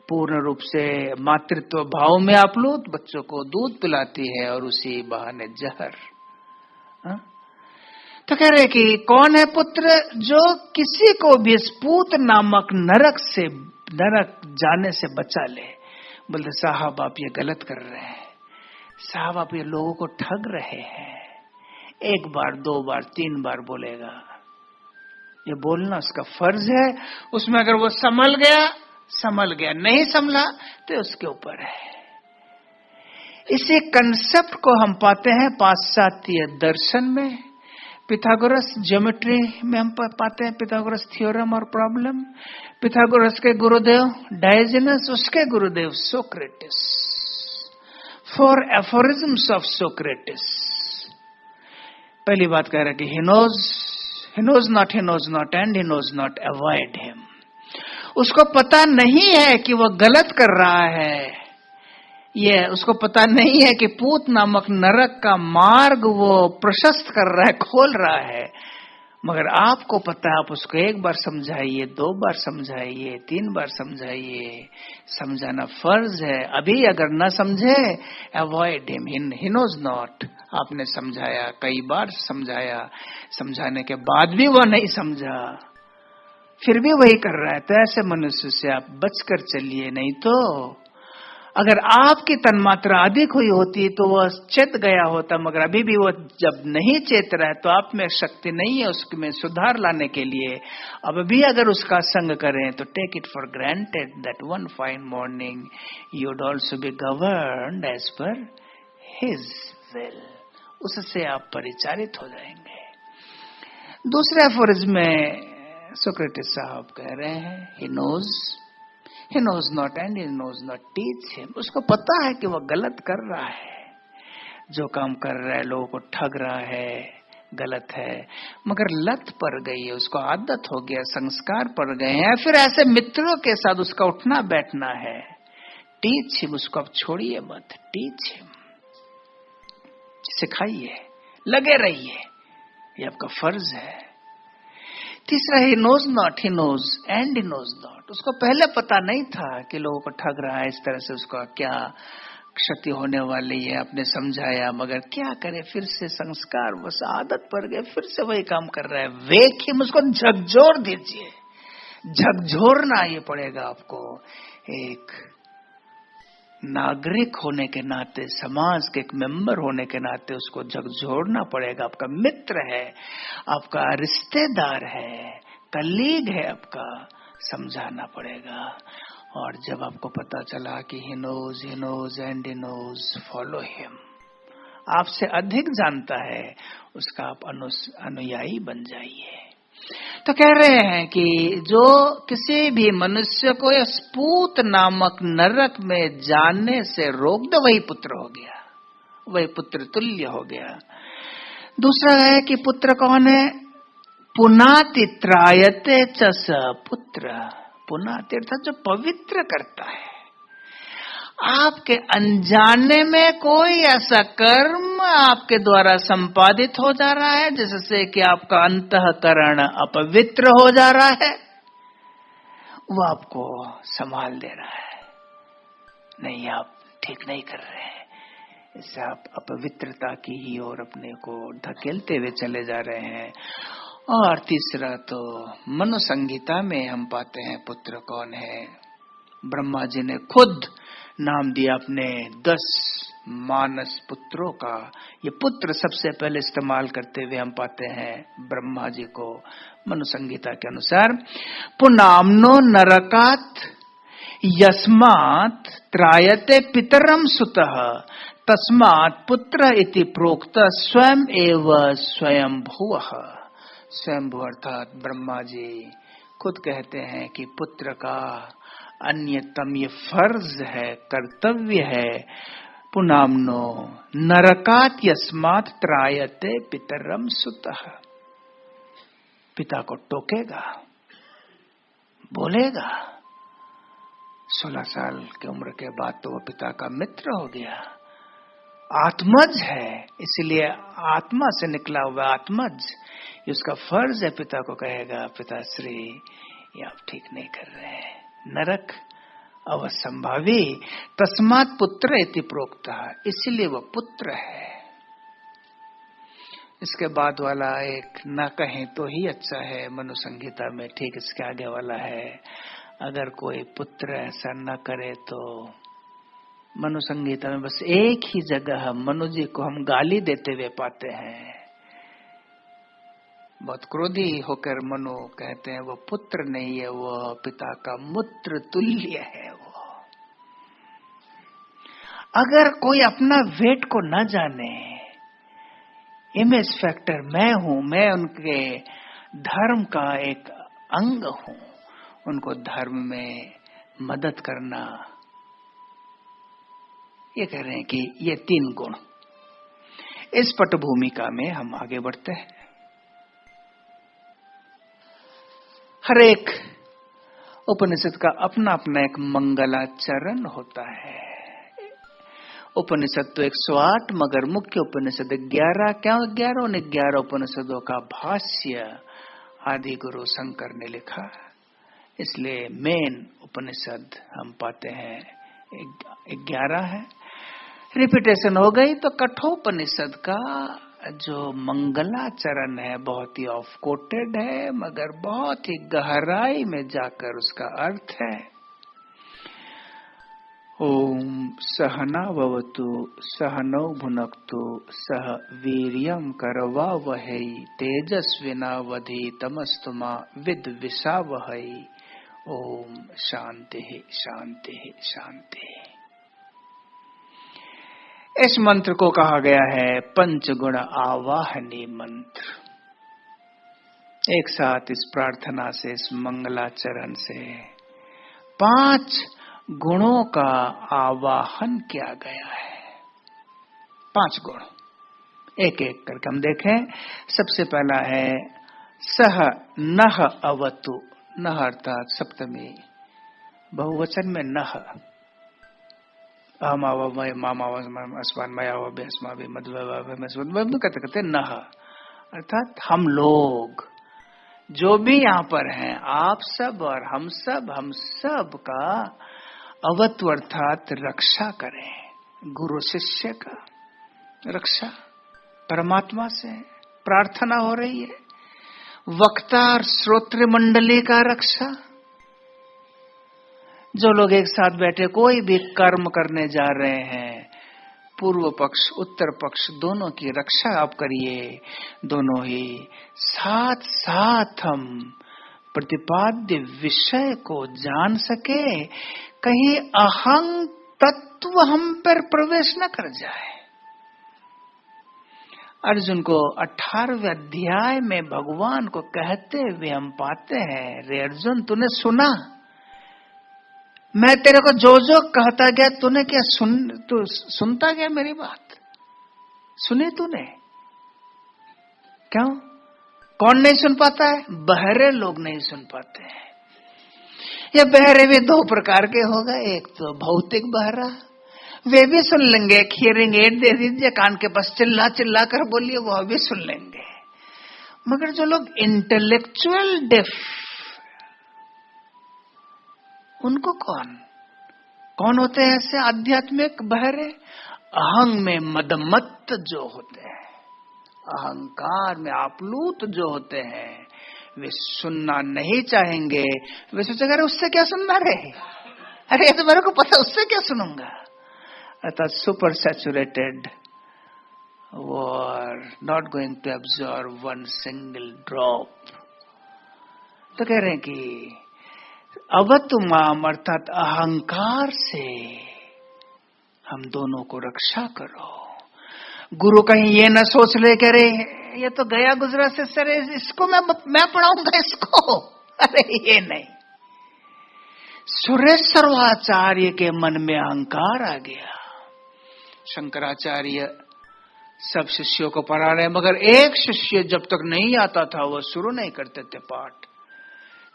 [SPEAKER 1] पूर्ण रूप से मातृत्व भाव में आप्लुत बच्चों को दूध पिलाती है और उसी बहाने जहर। तो कह रहे कि कौन है पुत्र जो किसी को भी पूत नामक नरक से, नरक जाने से बचा ले। बोलते साहब आप ये गलत कर रहे हैं, साहब आप ये लोगों को ठग रहे हैं। एक बार, दो बार, तीन बार बोलेगा, ये बोलना उसका फर्ज है, उसमें अगर वो संभल गया, नहीं संभला तो उसके ऊपर है। इसी कंसेप्ट को हम पाते हैं पाश्चात्य दर्शन में, पिथागोरस ज्योमेट्री में हम पाते हैं पिथागोरस थ्योरम और प्रॉब्लम। पिथागोरस के गुरुदेव डायोजेनस, उसके गुरुदेव सोक्रेटिस, 4 aphorisms ऑफ सोक्रेटिस। पहली बात कह रहा है कि he knows not and he knows not, avoid him। उसको पता नहीं है कि वो गलत कर रहा है, ये उसको पता नहीं है कि पूत नामक नरक का मार्ग वो प्रशस्त कर रहा है, खोल रहा है, मगर आपको पता है। आप उसको एक बार समझाइए, दो बार समझाइए, 3 बार समझाइए, समझाना फर्ज है। अभी अगर न समझे, avoid him, he knows not. आपने समझाया, कई बार समझाया, समझाने के बाद भी वो नहीं समझा, फिर भी वही कर रहा है, तो ऐसे मनुष्य से आप बचकर चलिए। नहीं तो अगर आपकी तन्मात्रा अधिक हुई होती तो वह चेत गया होता, मगर अभी भी वो जब नहीं चेत रहा है तो आप में शक्ति नहीं है उसमें सुधार लाने के लिए। अब भी अगर उसका संग करें तो take it for granted that one fine morning you would also be governed as per his will. उससे आप परिचालित हो जाएंगे। दूसरे अफोरिज्म में सोक्रेटिस साहब कह रहे हैं, he knows not and he knows not teach him। उसको पता है कि वो गलत कर रहा है, जो काम कर रहा है, लोगों को ठग रहा है, गलत है, मगर लत पड़ गई है, उसको आदत हो गया, संस्कार पड़ गए हैं, फिर ऐसे मित्रों के साथ उसका उठना बैठना है। टीच हिम, उसको आप छोड़िए मत, टीच हिम, सिखाइए, लगे रहिए, ये आपका फर्ज है। तीसरा, he knows not, he knows and he knows not. उसको पहले पता नहीं था कि लोगों को ठग रहा है, इस तरह से उसका क्या क्षति होने वाली है, आपने समझाया, मगर क्या करे, फिर से संस्कार बस आदत पड़ गए, फिर से वही काम कर रहा है। वेख हिम, उसको झकझोर दीजिए, झकझोरना ये पड़ेगा आपको। एक नागरिक होने के नाते, समाज के एक मेंबर होने के नाते उसको झकझोरना पड़ेगा। आपका मित्र है, आपका रिश्तेदार है, कलीग है, आपका समझाना पड़ेगा। और जब आपको पता चला कि he knows and he knows, follow him, आपसे अधिक जानता है, उसका आप अनुयायी बन जाइए। तो कह रहे हैं कि जो किसी भी मनुष्य को इस पूत नामक नरक में जाने से रोक दे, वही पुत्र हो गया, वही पुत्र तुल्य हो गया। दूसरा है कि पुत्र कौन है? पुनाति त्रायते च स पुत्र। पुनाति अर्थात जो पवित्र करता है। आपके अनजाने में कोई ऐसा कर्म आपके द्वारा संपादित हो जा रहा है जिससे कि आपका अंतःकरण अपवित्र हो जा रहा है, वो आपको संभाल दे रहा है, नहीं आप ठीक नहीं कर रहे हैं, इससे आप अपवित्रता की ही ओर अपने को धकेलते हुए चले जा रहे हैं। और तीसरा तो मनु संहिता में हम पाते हैं पुत्र कौन है। ब्रह्मा जी ने खुद नाम दिया अपने 10 मानस पुत्रों का। ये पुत्र सबसे पहले इस्तेमाल करते हुए हम पाते हैं ब्रह्मा जी को मनु संहिता के अनुसार। पुनामनो नरकात यस्मात् त्रायते पितरम सुतः तस्मात् पुत्र इति प्रोक्त स्वयं एव स्वयंभुवः। स्वयंभू अर्थात ब्रह्मा जी खुद कहते हैं कि पुत्र का अन्यतम ये फर्ज है, कर्तव्य है। पुनामनो नरकात यस्मात् त्रायते पितरम सुतः। पिता को टोकेगा, बोलेगा। 16 साल की उम्र के बाद तो वो पिता का मित्र हो गया, आत्मज है, इसलिए आत्मा से निकला हुआ आत्मज। उसका फर्ज है, पिता को कहेगा पिताश्री ये आप ठीक नहीं कर रहे हैं, नरक अवसंभावी। तस्मात् पुत्र इति प्रोक्ता, इसलिए वह पुत्र है। इसके बाद वाला एक न कहें तो ही अच्छा है मनु संहिता में, ठीक इसके आगे वाला है अगर कोई पुत्र ऐसा न करे तो। मनु संहिता में बस एक ही जगह मनु जी को हम गाली देते हुए पाते हैं। बहुत क्रोधी होकर मनु कहते हैं वो पुत्र नहीं है, वो पिता का मूत्र तुल्य है। वो अगर कोई अपना वेट को न जाने, इमेज फैक्टर मैं हूं, मैं उनके धर्म का एक अंग हूं, उनको धर्म में मदद करना, ये कह रहे हैं कि ये 3 गुण। इस पटभूमिका में हम आगे बढ़ते हैं। हर एक उपनिषद का अपना अपना एक मंगलाचरण होता है। उपनिषद तो 108 मगर मुख्य उपनिषद 11। क्या 11? उन 11 उपनिषदों का भाष्य आदि गुरु शंकर ने लिखा, इसलिए मेन उपनिषद हम पाते हैं 11 है। रिपीटेशन हो गई तो कठोपनिषद का जो मंगलाचरण है बहुत ही ऑफ कोटेड है, मगर बहुत ही गहराई में जाकर उसका अर्थ है। ओम सहना भवतु सहनौ भुनक्तु सह वीर्यं करवावहै तेजस्विनावधीतमस्तु मा विद्विषावहै। ओम शांति शांति शांति। इस मंत्र को कहा गया है पंचगुण आवाहनी मंत्र। एक साथ इस प्रार्थना से, इस मंगलाचरण से 5 गुणों का आवाहन किया गया है। 5 गुण एक एक करके हम देखें। सबसे पहला है सह नह अवतु। नह अर्थात सप्तमी, बहुवचन में नह। कहते नह अर्थात हम लोग जो भी यहाँ पर हैं, आप सब और हम सब का अवत्व अर्थात रक्षा करें। गुरु शिष्य का रक्षा परमात्मा से प्रार्थना हो रही है। वक्ता और श्रोत्र मंडली का रक्षा, जो लोग एक साथ बैठे कोई भी कर्म करने जा रहे हैं, पूर्व पक्ष उत्तर पक्ष दोनों की रक्षा आप करिए। दोनों ही साथ साथ हम प्रतिपाद्य विषय को जान सके, कहीं अहं तत्व हम पर प्रवेश न कर जाए। अर्जुन को 18वें अध्याय में भगवान को कहते हुए हम पाते हैं, रे अर्जुन तूने सुना, मैं तेरे को जो जो कहता गया तूने क्या तू सुनता गया मेरी बात? सुनी तूने? क्यों? कौन नहीं सुन पाता है? बहरे लोग नहीं सुन पाते हैं। ये बहरे भी 2 प्रकार के हो गए। एक तो भौतिक बहरा, वे भी सुन लेंगे, हियरिंग एड दे दीजिए कान के पास, चिल्ला चिल्ला कर बोलिए, वो भी सुन लेंगे। मगर जो लोग इंटेलेक्चुअल डेफ, उनको कौन होते हैं ऐसे आध्यात्मिक बहरे? अहंग में मदमत्त जो होते हैं, अहंकार में आप्लूत जो होते हैं, वे सुनना नहीं चाहेंगे। वे सोचेंगे अरे उससे क्या सुनना रे, अरे ये तो मेरे को पता, उससे क्या सुनूंगा। अर्थात सुपर सैचुरेटेड, और not going to absorb one single drop. तो कह रहे हैं कि अवतुमाम अर्थात अहंकार से हम दोनों को रक्षा करो। गुरु कहीं ये न सोच ले करे ये तो गया गुजरा से सर, इसको मैं पढ़ाऊंगा इसको, अरे ये नहीं। सुरेश्वराचार्य के मन में अहंकार आ गया। शंकराचार्य सब शिष्यों को पढ़ा रहे, मगर एक शिष्य जब तक नहीं आता था वो शुरू नहीं करते थे पाठ।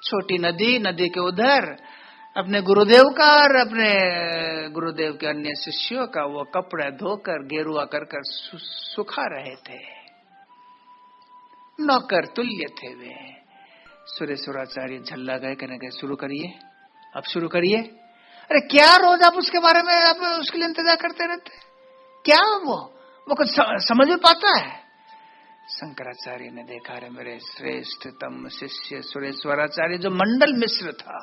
[SPEAKER 1] छोटी नदी, नदी के उधर अपने गुरुदेव का और अपने गुरुदेव के अन्य शिष्यों का वो कपड़े धोकर गेरुआ कर सुखा रहे थे। नौकर तुल्य थे वे। सुरेश्वराचार्य झल्ला गए, कहने गए शुरू करिए, अब शुरू करिए। अरे क्या रोज आप उसके बारे में आप उसके लिए इंतजार करते रहते, क्या वो कुछ समझ में पाता है? शंकराचार्य ने देखा, रे मेरे श्रेष्ठतम शिष्य सुरेश्वराचार्य जो मंडल मिश्र था,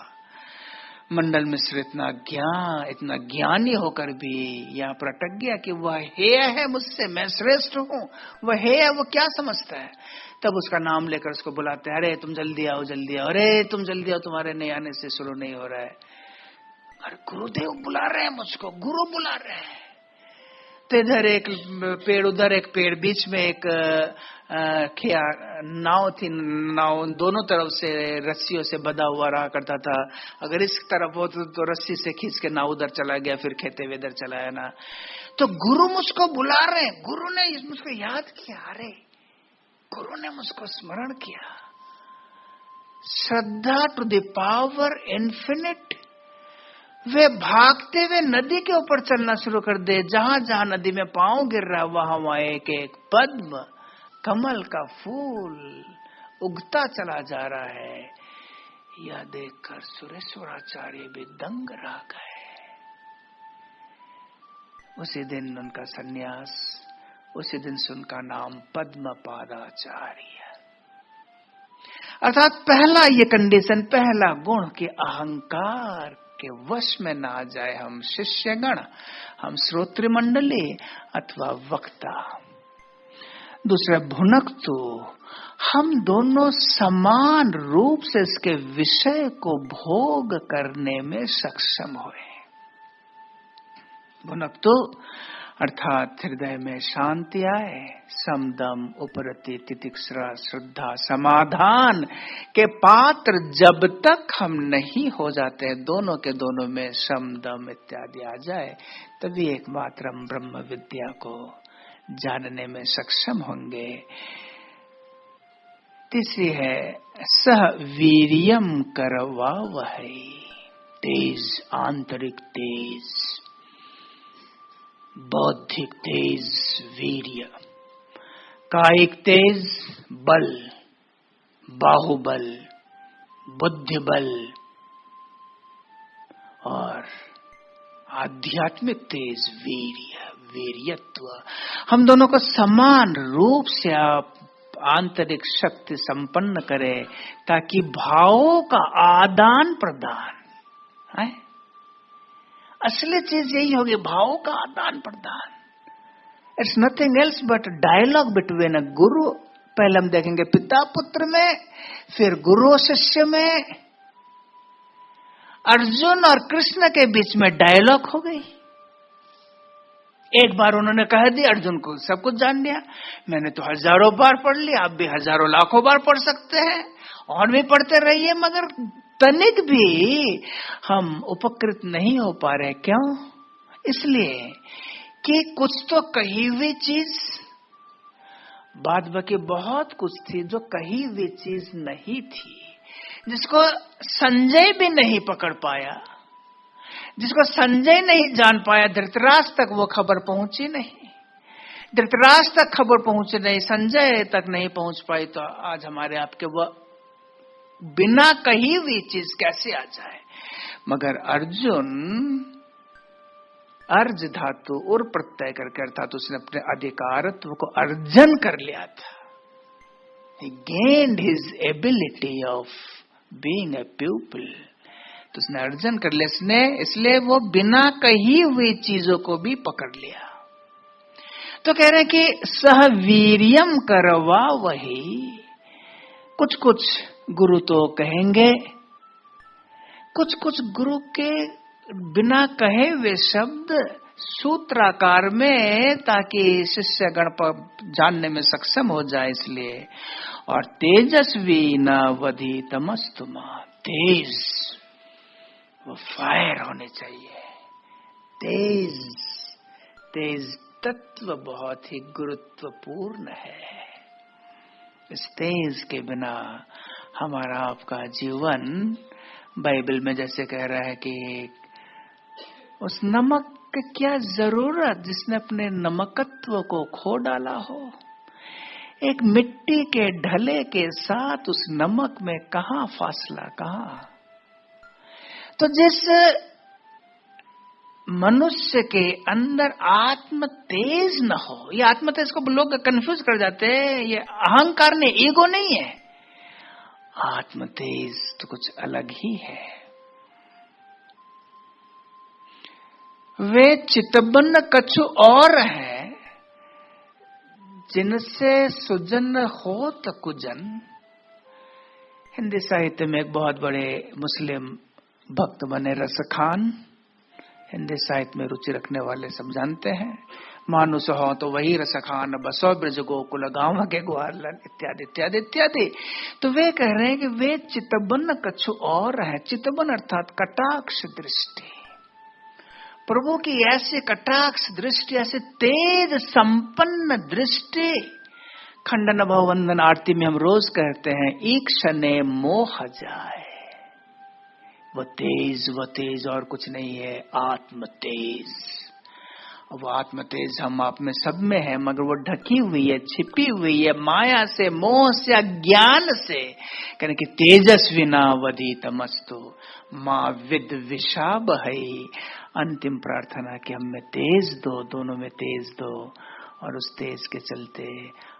[SPEAKER 1] मंडल मिश्र इतना ज्ञानी होकर भी यहाँ पर अटक गया कि वह हेय है मुझसे, मैं श्रेष्ठ हूँ, वह हेय है, वो क्या समझता है? तब उसका नाम लेकर उसको बुलाते हैं, अरे तुम जल्दी आओ, जल्दी आओ, अरे तुम जल्दी आओ, तुम्हारे नहीं आने से शुरू नहीं हो रहा है। अरे गुरुदेव बुला रहे हैं मुझको, गुरु बुला रहे हैं। तो इधर एक पेड़, उधर एक पेड़, बीच में एक नाव थी। नाव दोनों तरफ से रस्सियों से बंधा हुआ रहा करता था। अगर इस तरफ हो तो रस्सी से खींच के नाव उधर चला गया, फिर खेते हुए इधर चला है ना। तो गुरु मुझको बुला रहे हैं, गुरु ने मुझको याद किया, अरे गुरु ने मुझको स्मरण किया। श्रद्धा टू द पावर इन्फिनिट। वे भागते हुए नदी के ऊपर चलना शुरू कर दे। जहां जहां नदी में पांव गिर रहा वहां वहां एक एक पद्म, कमल का फूल उगता चला जा रहा है। यह देखकर सुरेश्वराचार्य भी दंग रह गए। उसी दिन उनका सन्यास, उसी दिन से उनका नाम पद्मपादाचार्य। अर्थात पहला ये कंडीशन, पहला गुण कि अहंकार के वश में ना आ जाए हम शिष्यगण, हम श्रोत्र मंडली अथवा वक्ता। दूसरा भुनक, तो हम दोनों समान रूप से इसके विषय को भोग करने में सक्षम हुए। भुनक तो अर्थात हृदय में शांति आए, समदम उपरति तितिक्षरा श्रद्धा समाधान के पात्र जब तक हम नहीं हो जाते, दोनों के दोनों में समदम इत्यादि आ जाए, तभी एकमात्र हम ब्रह्म विद्या को जानने में सक्षम होंगे। तीसरी है सह वीर्यम करवा वही, तेज, आंतरिक तेज, बौद्धिक तेज वीर्य, कायिक तेज बल, बाहुबल, बुद्धि बल, और आध्यात्मिक तेज वीर्य, वीर्यत्व। हम दोनों को समान रूप से आप आंतरिक शक्ति संपन्न करें, ताकि भावों का आदान प्रदान है। असली चीज यही होगी, भावों का आदान प्रदान। It's nothing else but dialogue between a guru. पहले हम देखेंगे पिता पुत्र में, फिर गुरु शिष्य में। अर्जुन और कृष्ण के बीच में डायलॉग हो गई। एक बार उन्होंने कह दिया, अर्जुन को सब कुछ जान लिया। मैंने तो हजारों बार पढ़ लिया, आप भी हजारों लाखों बार पढ़ सकते हैं, और भी पढ़ते रहिए, मगर तनिक भी हम उपकृत नहीं हो पा रहे। क्यों? इसलिए कि कुछ तो कही हुई चीज, बाद बाकी बहुत कुछ थी जो कही हुई चीज नहीं थी, जिसको संजय भी नहीं पकड़ पाया, जिसको संजय नहीं जान पाया। धृतराष्ट्र तक वो खबर पहुंची नहीं, धृतराष्ट्र तक खबर पहुंची नहीं, संजय तक नहीं पहुंच पाई। तो आज हमारे आपके वो बिना कही हुई चीज कैसे आ जाए? मगर अर्जुन अर्ज धातु और प्रत्यय करके, अर्थात उसने अपने अधिकारत्व को अर्जन कर लिया था। He gained his ability of being a pupil. तो उसने अर्जन कर लिया, इसलिए वो बिना कही हुई चीजों को भी पकड़ लिया। तो कह रहे हैं कि सह वीर्यम करवा वही। कुछ कुछ गुरु तो कहेंगे, कुछ कुछ गुरु के बिना कहे हुए शब्द सूत्राकार में, ताकि शिष्य गण पर जानने में सक्षम हो जाए इसलिए। और तेजस्वी न वधि तमस्तुमा, तेज, वो फायर होने चाहिए। तेज, तेज तत्व बहुत ही गुरुत्वपूर्ण है। इस तेज के बिना हमारा आपका जीवन, बाइबल में जैसे कह रहा है कि उस नमक की क्या जरूरत जिसने अपने नमकत्व को खो डाला हो। एक मिट्टी के ढले के साथ उस नमक में कहां फासला, कहां। तो जिस मनुष्य के अंदर आत्म तेज न हो, ये आत्म तेज को लोग कंफ्यूज कर जाते हैं, ये अहंकार ने, ईगो नहीं है। आत्म तेज तो कुछ अलग ही है। वे चितबन कछु और है, जिनसे सुजन हो त कुजन। हिंदी साहित्य में एक बहुत बड़े मुस्लिम भक्त बने रसखान, हिंदी साहित्य में रुचि रखने वाले सब जानते हैं। मानुष हो तो वही रसखान, बसो ब्रज गोकुल गांव के ग्वालन, इत्यादि इत्यादि इत्यादि। तो वे कह रहे हैं कि वे चितबन कछु और है। चितबन अर्थात कटाक्ष दृष्टि, प्रभु की ऐसी कटाक्ष दृष्टि, ऐसे तेज संपन्न दृष्टि। खंडन भववंदन आरती में हम रोज कहते हैं, ईक्षणे मोह जाए। वो तेज और कुछ नहीं है, आत्म तेज। वो आत्म तेज हम आप में सब में है, मगर वो ढकी हुई है, छिपी हुई है माया से, मोह से, अज्ञान से। कहने कि तेजस्वी ना वधी तमस्तु मां विद विषाब है। अंतिम प्रार्थना कि हमें तेज दो, दोनों में तेज दो। और उस तेज के चलते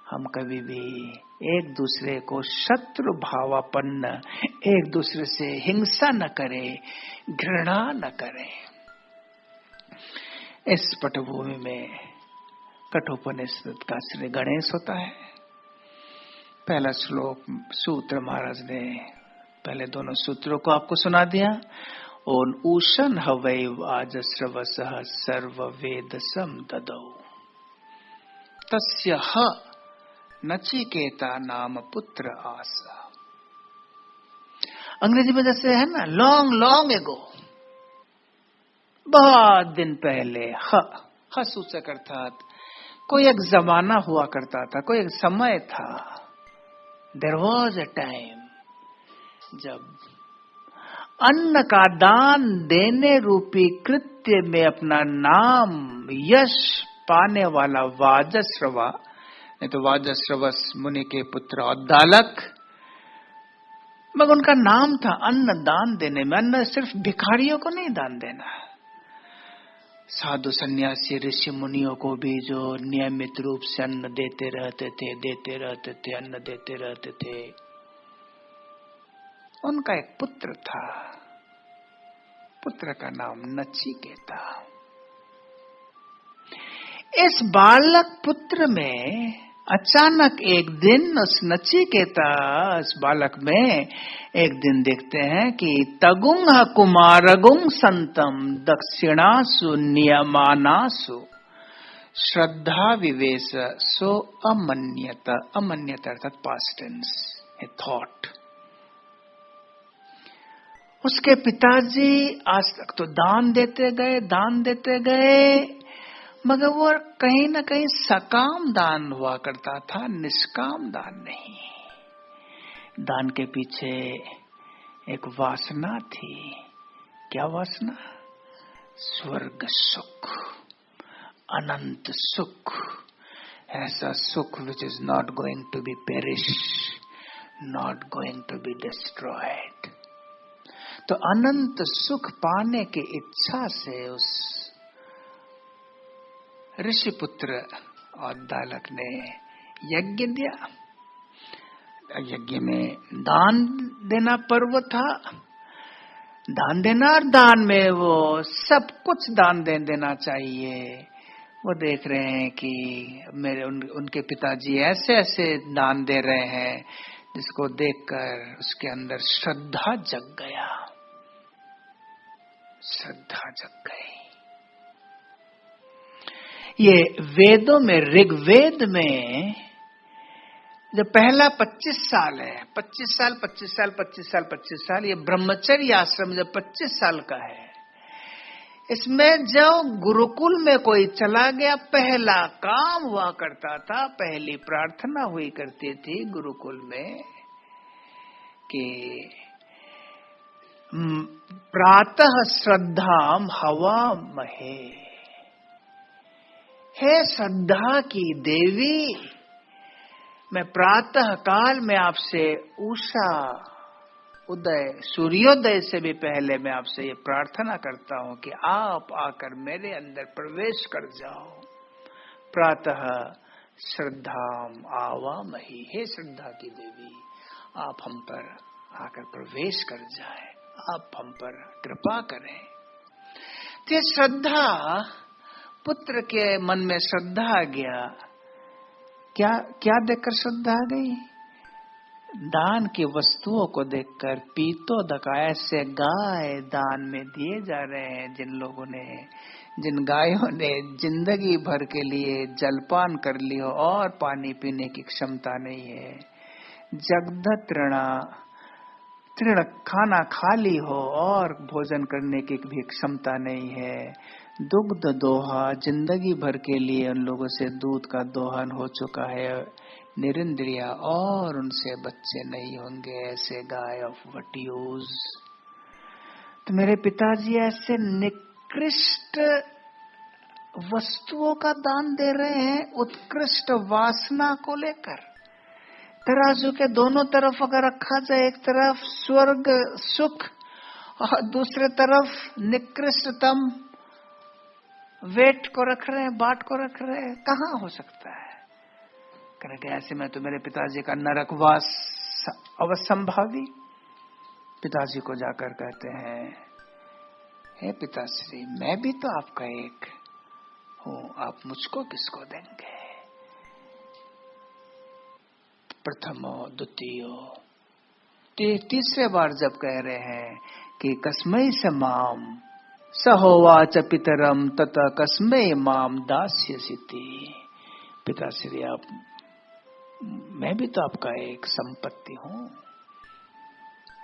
[SPEAKER 1] हम कभी भी एक दूसरे को शत्रु भावापन्न, एक दूसरे से हिंसा न करें, घृणा न करें। इस पटभूमि में कठोपनिषद का श्री गणेश होता है। पहला श्लोक सूत्र महाराज ने पहले दोनों सूत्रों को आपको सुना दिया। ओन ऊषण हवै वाजस्रवसः सर्व वेद सम ददौ तस्य ह नचिकेता नाम पुत्र आसा। अंग्रेजी में जैसे है ना, लॉन्ग लॉन्ग एगो, बहुत दिन पहले। ह सूचक अर्थात कोई एक जमाना हुआ करता था, कोई एक समय था। देयर वॉज अ टाइम जब अन्न का दान देने रूपी कृत्य में अपना नाम यश पाने वाला वाजस्रवा, नहीं तो वाजस्रवस मुनि के पुत्र औद्दालक, मगर उनका नाम था अन्न दान देने में। अन्न सिर्फ भिखारियों को नहीं दान देना, साधु सन्यासी ऋषि मुनियों को भी जो नियमित रूप से अन्न देते रहते थे, अन्न देते रहते थे। उनका एक पुत्र था, पुत्र का नाम नचिकेता। इस बालक पुत्र में अचानक एक दिन उस नचिकेता, इस बालक में एक दिन देखते हैं कि तगुंग कुमारगुंग संतम दक्षिणासु नियमानासु श्रद्धा विवेश सो अमन्यत। अमन्यत अर्थात पास्ट टेंस, ए थॉट। उसके पिताजी आज तक तो दान देते गए, मगर वो कहीं न कहीं सकाम दान हुआ करता था, निष्काम दान नहीं। दान के पीछे एक वासना थी। क्या वासना? स्वर्ग सुख, अनंत सुख, ऐसा सुख which is not going to be perish, not going to be destroyed. तो अनंत सुख पाने की इच्छा से उस ऋषि पुत्र और दालक ने यज्ञ दिया। यज्ञ में दान देना पर्व था। दान देना, और दान में वो सब कुछ दान देना चाहिए। वो देख रहे हैं कि मेरे उनके पिताजी ऐसे ऐसे दान दे रहे हैं, जिसको देखकर उसके अंदर श्रद्धा जग गया, श्रद्धा जग गई। ये वेदों में, ऋग्वेद में जो पहला 25 साल है, 25 साल 25 साल 25 साल 25 साल, ये ब्रह्मचर्य आश्रम जो 25 साल का है, इसमें जो गुरुकुल में कोई चला गया, पहला काम हुआ करता था, पहली प्रार्थना हुई करती थी गुरुकुल में कि प्रातः श्रद्धाम हवा महे, हे श्रद्धा की देवी, मैं प्रातः काल में आपसे उषा उदय, सूर्योदय से भी पहले मैं आपसे ये प्रार्थना करता हूं कि आप आकर मेरे अंदर प्रवेश कर जाओ। प्रातः श्रद्धाम आवामहि, हे श्रद्धा की देवी, आप हम पर आकर प्रवेश कर जाए, आप हम पर कृपा करें। तो श्रद्धा, पुत्र के मन में श्रद्धा आ गया। क्या क्या देखकर श्रद्धा आ गई? दान की वस्तुओं को देखकर। पीतोदक, ऐसे गाय दान में दिए जा रहे हैं जिन लोगों ने, जिन गायों ने जिंदगी भर के लिए जलपान कर ली हो और पानी पीने की क्षमता नहीं है, जगद तृण खाना खा ली हो और भोजन करने की भी क्षमता नहीं है, दुग्ध दोहा, जिंदगी भर के लिए उन लोगों से दूध का दोहन हो चुका है, निरिंद्रिया, और उनसे बच्चे नहीं होंगे, ऐसे गाय ऑफ व्हाट यूज। तो मेरे पिताजी ऐसे निकृष्ट वस्तुओं का दान दे रहे हैं, उत्कृष्ट वासना को लेकर। तराजू के दोनों तरफ अगर रखा जाए, एक तरफ स्वर्ग सुख और दूसरे तरफ निकृष्टतम वेट को रख रहे हैं, बाट को रख रहे हैं, कहाँ हो सकता है? करेंगे ऐसे में तो मेरे पिताजी का नरकवास अवसंभावी। पिताजी को जाकर कहते हैं, हे पिताश्री, मैं भी तो आपका एक हूं, आप मुझको किसको देंगे? प्रथमो द्वितीयो, तीसरे बार जब कह रहे हैं कि कस्मै स माम सहोवाच पितरम तत कस्मै माम दास्यसिति। पिताश्री, आप, मैं भी तो आपका एक संपत्ति हूं,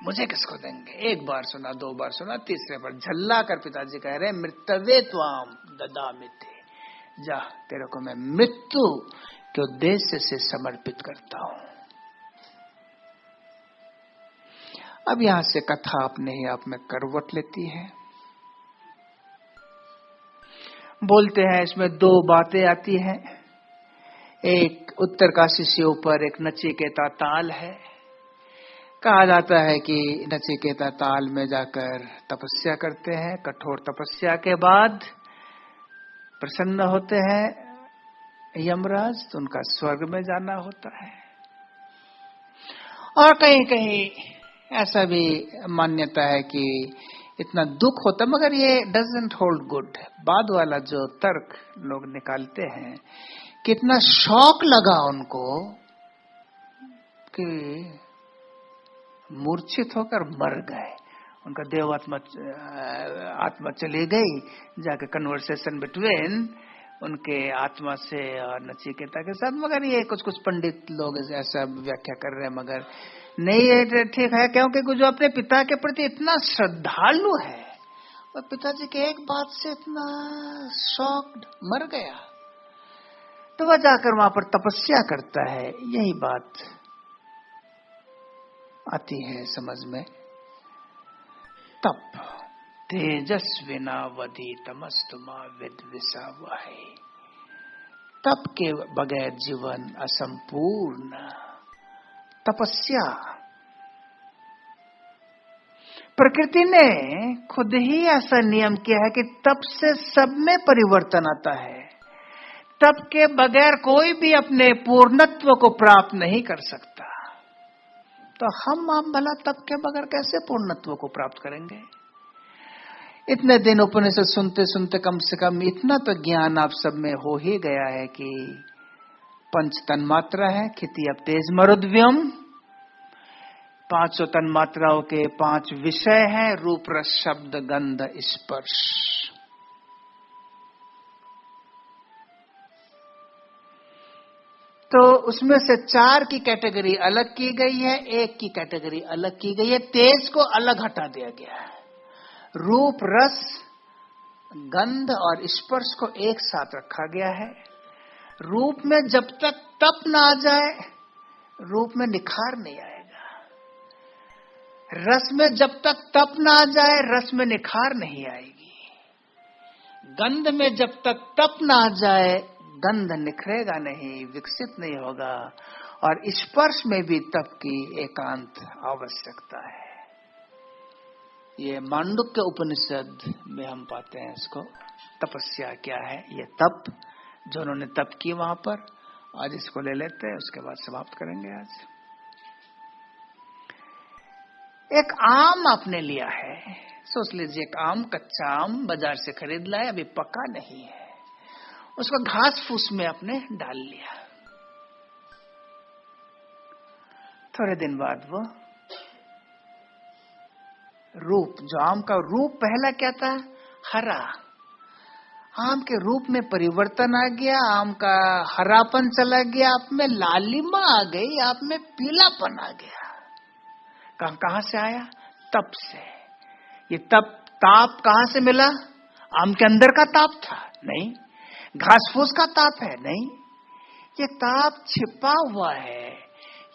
[SPEAKER 1] मुझे किसको देंगे? एक बार सुना, दो बार सुना, तीसरे बार झल्ला कर पिताजी कह रहे हैं, मृतवे त्वाम ददामिते, जा, तेरे को मैं मृत्यु के उद्देश्य से समर्पित करता हूं। अब यहां से कथा अपने ही आप में करवट लेती है। बोलते हैं इसमें दो बातें आती हैं। एक उत्तरकाशी से ऊपर एक नचिकेता ताल है। कहा जाता है कि नचिकेता ताल में जाकर तपस्या करते हैं, कठोर तपस्या के बाद प्रसन्न होते हैं यमराज, तो उनका स्वर्ग में जाना होता है। और कहीं कहीं ऐसा भी मान्यता है कि इतना दुख होता, मगर ये डजंट होल्ड गुड। बाद वाला जो तर्क लोग निकालते हैं, कितना शौक लगा उनको कि मूर्छित होकर मर गए, उनका देव आत्मा चली गई, जाके कन्वर्सेशन बिटवीन उनके आत्मा से और नचिकेता के साथ। मगर ये कुछ कुछ पंडित लोग ऐसा व्याख्या कर रहे हैं, मगर नहीं ये ठीक है, क्योंकि जो अपने पिता के प्रति इतना श्रद्धालु है, वह पिताजी के एक बात से इतना शॉक्ड मर गया, तो वह जाकर वहां पर तपस्या करता है। यही बात आती है समझ में। तप तेजस्विना वधि तमस्तुमा विद्विषा वही, तप के बगैर जीवन असंपूर्ण। तपस्या, प्रकृति ने खुद ही ऐसा नियम किया है कि तप से सब में परिवर्तन आता है। तप के बगैर कोई भी अपने पूर्णत्व को प्राप्त नहीं कर सकता। तो हम आप भला तप के बगैर कैसे पूर्णत्व को प्राप्त करेंगे? इतने दिन उपनिषद सुनते सुनते कम से कम इतना तो ज्ञान आप सब में हो ही गया है कि 5 तन्मात्रा है, क्षिति अब तेज मरुद्व्यम, 5 तन्मात्राओं के 5 विषय हैं, रूप रस शब्द गंध स्पर्श। तो उसमें से 4 की कैटेगरी अलग की गई है, 1 की कैटेगरी अलग की गई है। तेज को अलग हटा दिया गया है, रूप रस गंध और स्पर्श को एक साथ रखा गया है। रूप में जब तक तप ना आ जाए रूप में निखार नहीं आएगा, रस में जब तक तप ना आ जाए रस में निखार नहीं आएगी, गंध में जब तक तप ना आ जाए गंध निखरेगा नहीं, विकसित नहीं होगा, और स्पर्श में भी तप की एकांत आवश्यकता है। ये मांडुक्य उपनिषद में हम पाते हैं इसको। तपस्या क्या है, ये तप जो उन्होंने तप की वहां पर। आज इसको ले लेते हैं, उसके बाद समाप्त करेंगे। आज एक आम आपने लिया है, सोच लीजिए एक आम, कच्चा आम बाजार से खरीद लाए, अभी पका नहीं है, उसको घास फूस में आपने डाल लिया। थोड़े दिन बाद वो रूप, जो आम का रूप पहला क्या था, हरा, आम के रूप में परिवर्तन आ गया, आम का हरापन चला गया, आप में लालिमा आ गई, आप में पीलापन आ गया। कहां से आया, तप से। ये ताप कहां से मिला, आम के अंदर का ताप था? नहीं। घास फूस का ताप है? नहीं। ये ताप छिपा हुआ है,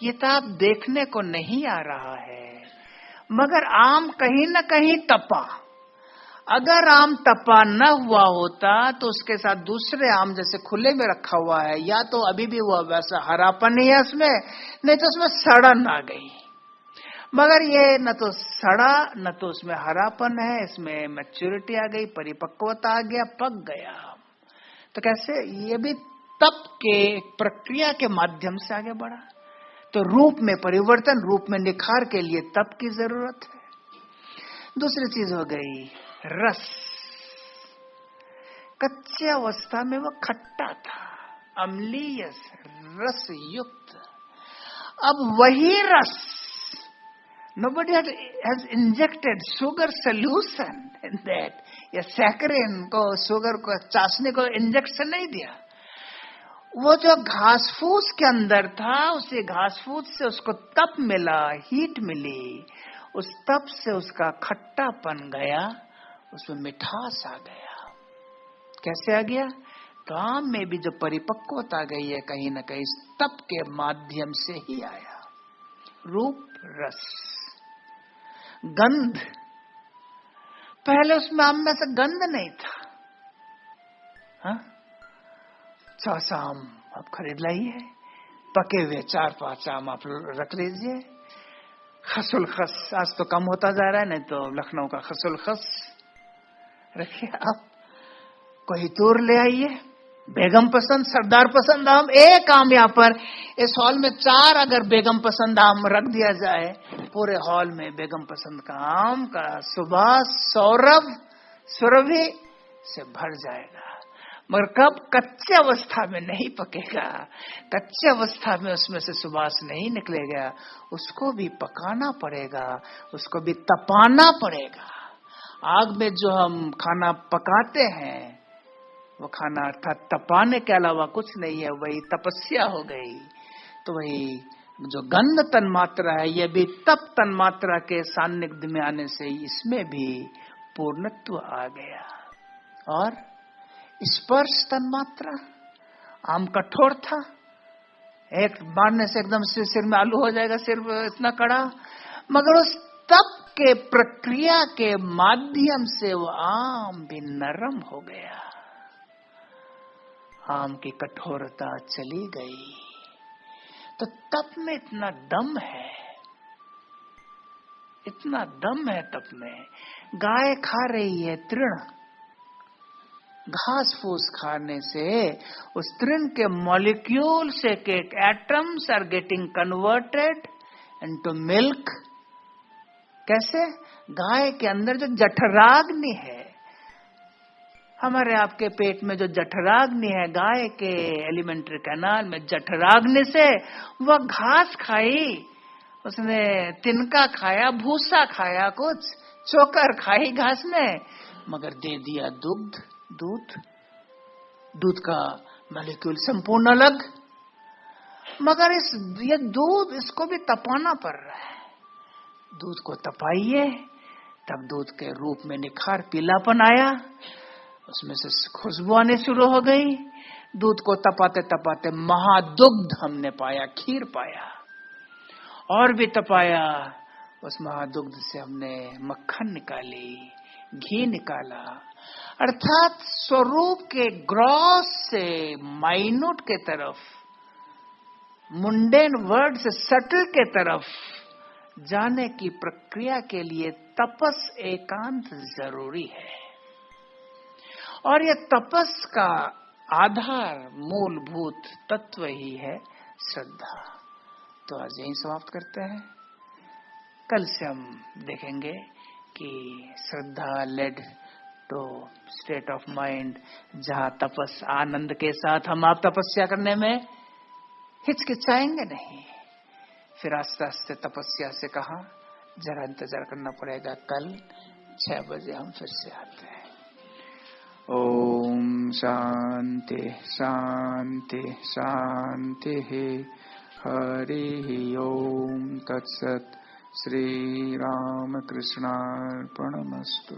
[SPEAKER 1] ये ताप देखने को नहीं आ रहा है, मगर आम कहीं न कहीं तपा। अगर आम तपा न हुआ होता तो उसके साथ दूसरे आम जैसे खुले में रखा हुआ है, या तो अभी भी वो वैसा हरापन ही है उसमें, नहीं तो उसमें सड़न आ गई। मगर ये न तो सड़ा न तो उसमें हरापन है, इसमें मैच्योरिटी आ गई, परिपक्वता आ गया, पक गया। तो कैसे, ये भी तप के प्रक्रिया के माध्यम से आगे बढ़ा। तो रूप में परिवर्तन, रूप में निखार के लिए तप की जरूरत है। दूसरी चीज हो गई रस। कच्चे अवस्था में वो खट्टा था, अम्लीय रस युक्त। अब वही रस, nobody has injected sugar solution in that, या सैकरिन को, शुगर को, चाशनी को इंजेक्शन नहीं दिया। वो जो घास फूस के अंदर था, उसी घास फूस से उसको तप मिला, हीट मिली, उस तप से उसका खट्टापन गया, उसमें मिठास आ गया। कैसे आ गया, काम में भी जो परिपक्वता आ गई है कहीं न कहीं तप के माध्यम से ही आया। रूप रस गंध, पहले उसमें आम में से गंध नहीं था। हाँ, 6 आम आप खरीद लाइए, पके हुए 4-5 आम आप रख लीजिए। खसुल खस आज तो कम होता जा रहा है, नहीं तो लखनऊ का खसुल खस रखिए आप। कोई तूर ले आइए, बेगम पसंद, सरदार पसंद आम। एक आम यहाँ पर इस हॉल में 4 अगर बेगम पसंद आम रख दिया जाए, पूरे हॉल में बेगम पसंद का आम का सुबास, सौरभ, सुरभि से भर जाएगा। मगर कब, कच्चे अवस्था में नहीं पकेगा, कच्चे अवस्था में उसमें से सुबास नहीं निकलेगा, उसको भी पकाना पड़ेगा, उसको भी तपाना पड़ेगा। आग में जो हम खाना पकाते हैं वो खाना अर्थात तपाने के अलावा कुछ नहीं है, वही तपस्या हो गई। तो वही जो गंध तन्मात्रा है, ये भी तप तन्मात्रा के सान्निध्य में आने से इसमें भी पूर्णत्व आ गया। और स्पर्श तन्मात्रा, आम कठोर था, एक मारने से एकदम से सिर में आलू हो जाएगा, सिर इतना कड़ा, मगर उस तप के प्रक्रिया के माध्यम से वो आम भी नरम हो गया, आम की कठोरता चली गई। तो तप में इतना दम है, इतना दम है तप में। गाय खा रही है तृण, घास फूस खाने से उस तृण के मॉलिक्यूल से के atoms are getting converted into milk. कैसे, गाय के अंदर जो जठराग्नि है,
[SPEAKER 2] हमारे आपके पेट में जो जठराग्नि है, गाय के एलिमेंट्री कैनाल में जठराग्नि से वह घास खाई, उसने तिनका खाया, भूसा खाया, कुछ चोकर खाई घास में, मगर दे दिया दूध। दूध का मॉलिक्यूल संपूर्ण अलग, मगर ये दूध, इसको भी तपाना पड़ रहा है। दूध को तपाइए, तब दूध के रूप में निखार, पीलापन आया, उसमें से खुशबू आने शुरू हो गई। दूध को तपाते तपाते महादुग्ध हमने पाया, खीर पाया, और भी तपाया, उस महादुग्ध से हमने मक्खन निकाली, घी निकाला। अर्थात स्वरूप के ग्रॉस से माइन्यूट के तरफ, मुंडेन वर्ड से सटल के तरफ जाने की प्रक्रिया के लिए तपस, एकांत जरूरी है। और ये तपस का आधार, मूलभूत तत्व ही है श्रद्धा। तो आज यही समाप्त करते हैं। कल से हम देखेंगे कि श्रद्धा led to state of mind, जहां तपस, आनंद के साथ हम आप तपस्या करने में हिचकिचाएंगे नहीं। फिर आस्ते आस्ते तपस्या से कहा, जरा इंतजार करना पड़ेगा, कल 6 बजे हम फिर से आते हैं। ओम शांति शांति शांति। हरि ओम तत्सत। श्री राम कृष्णार्पणमस्तु।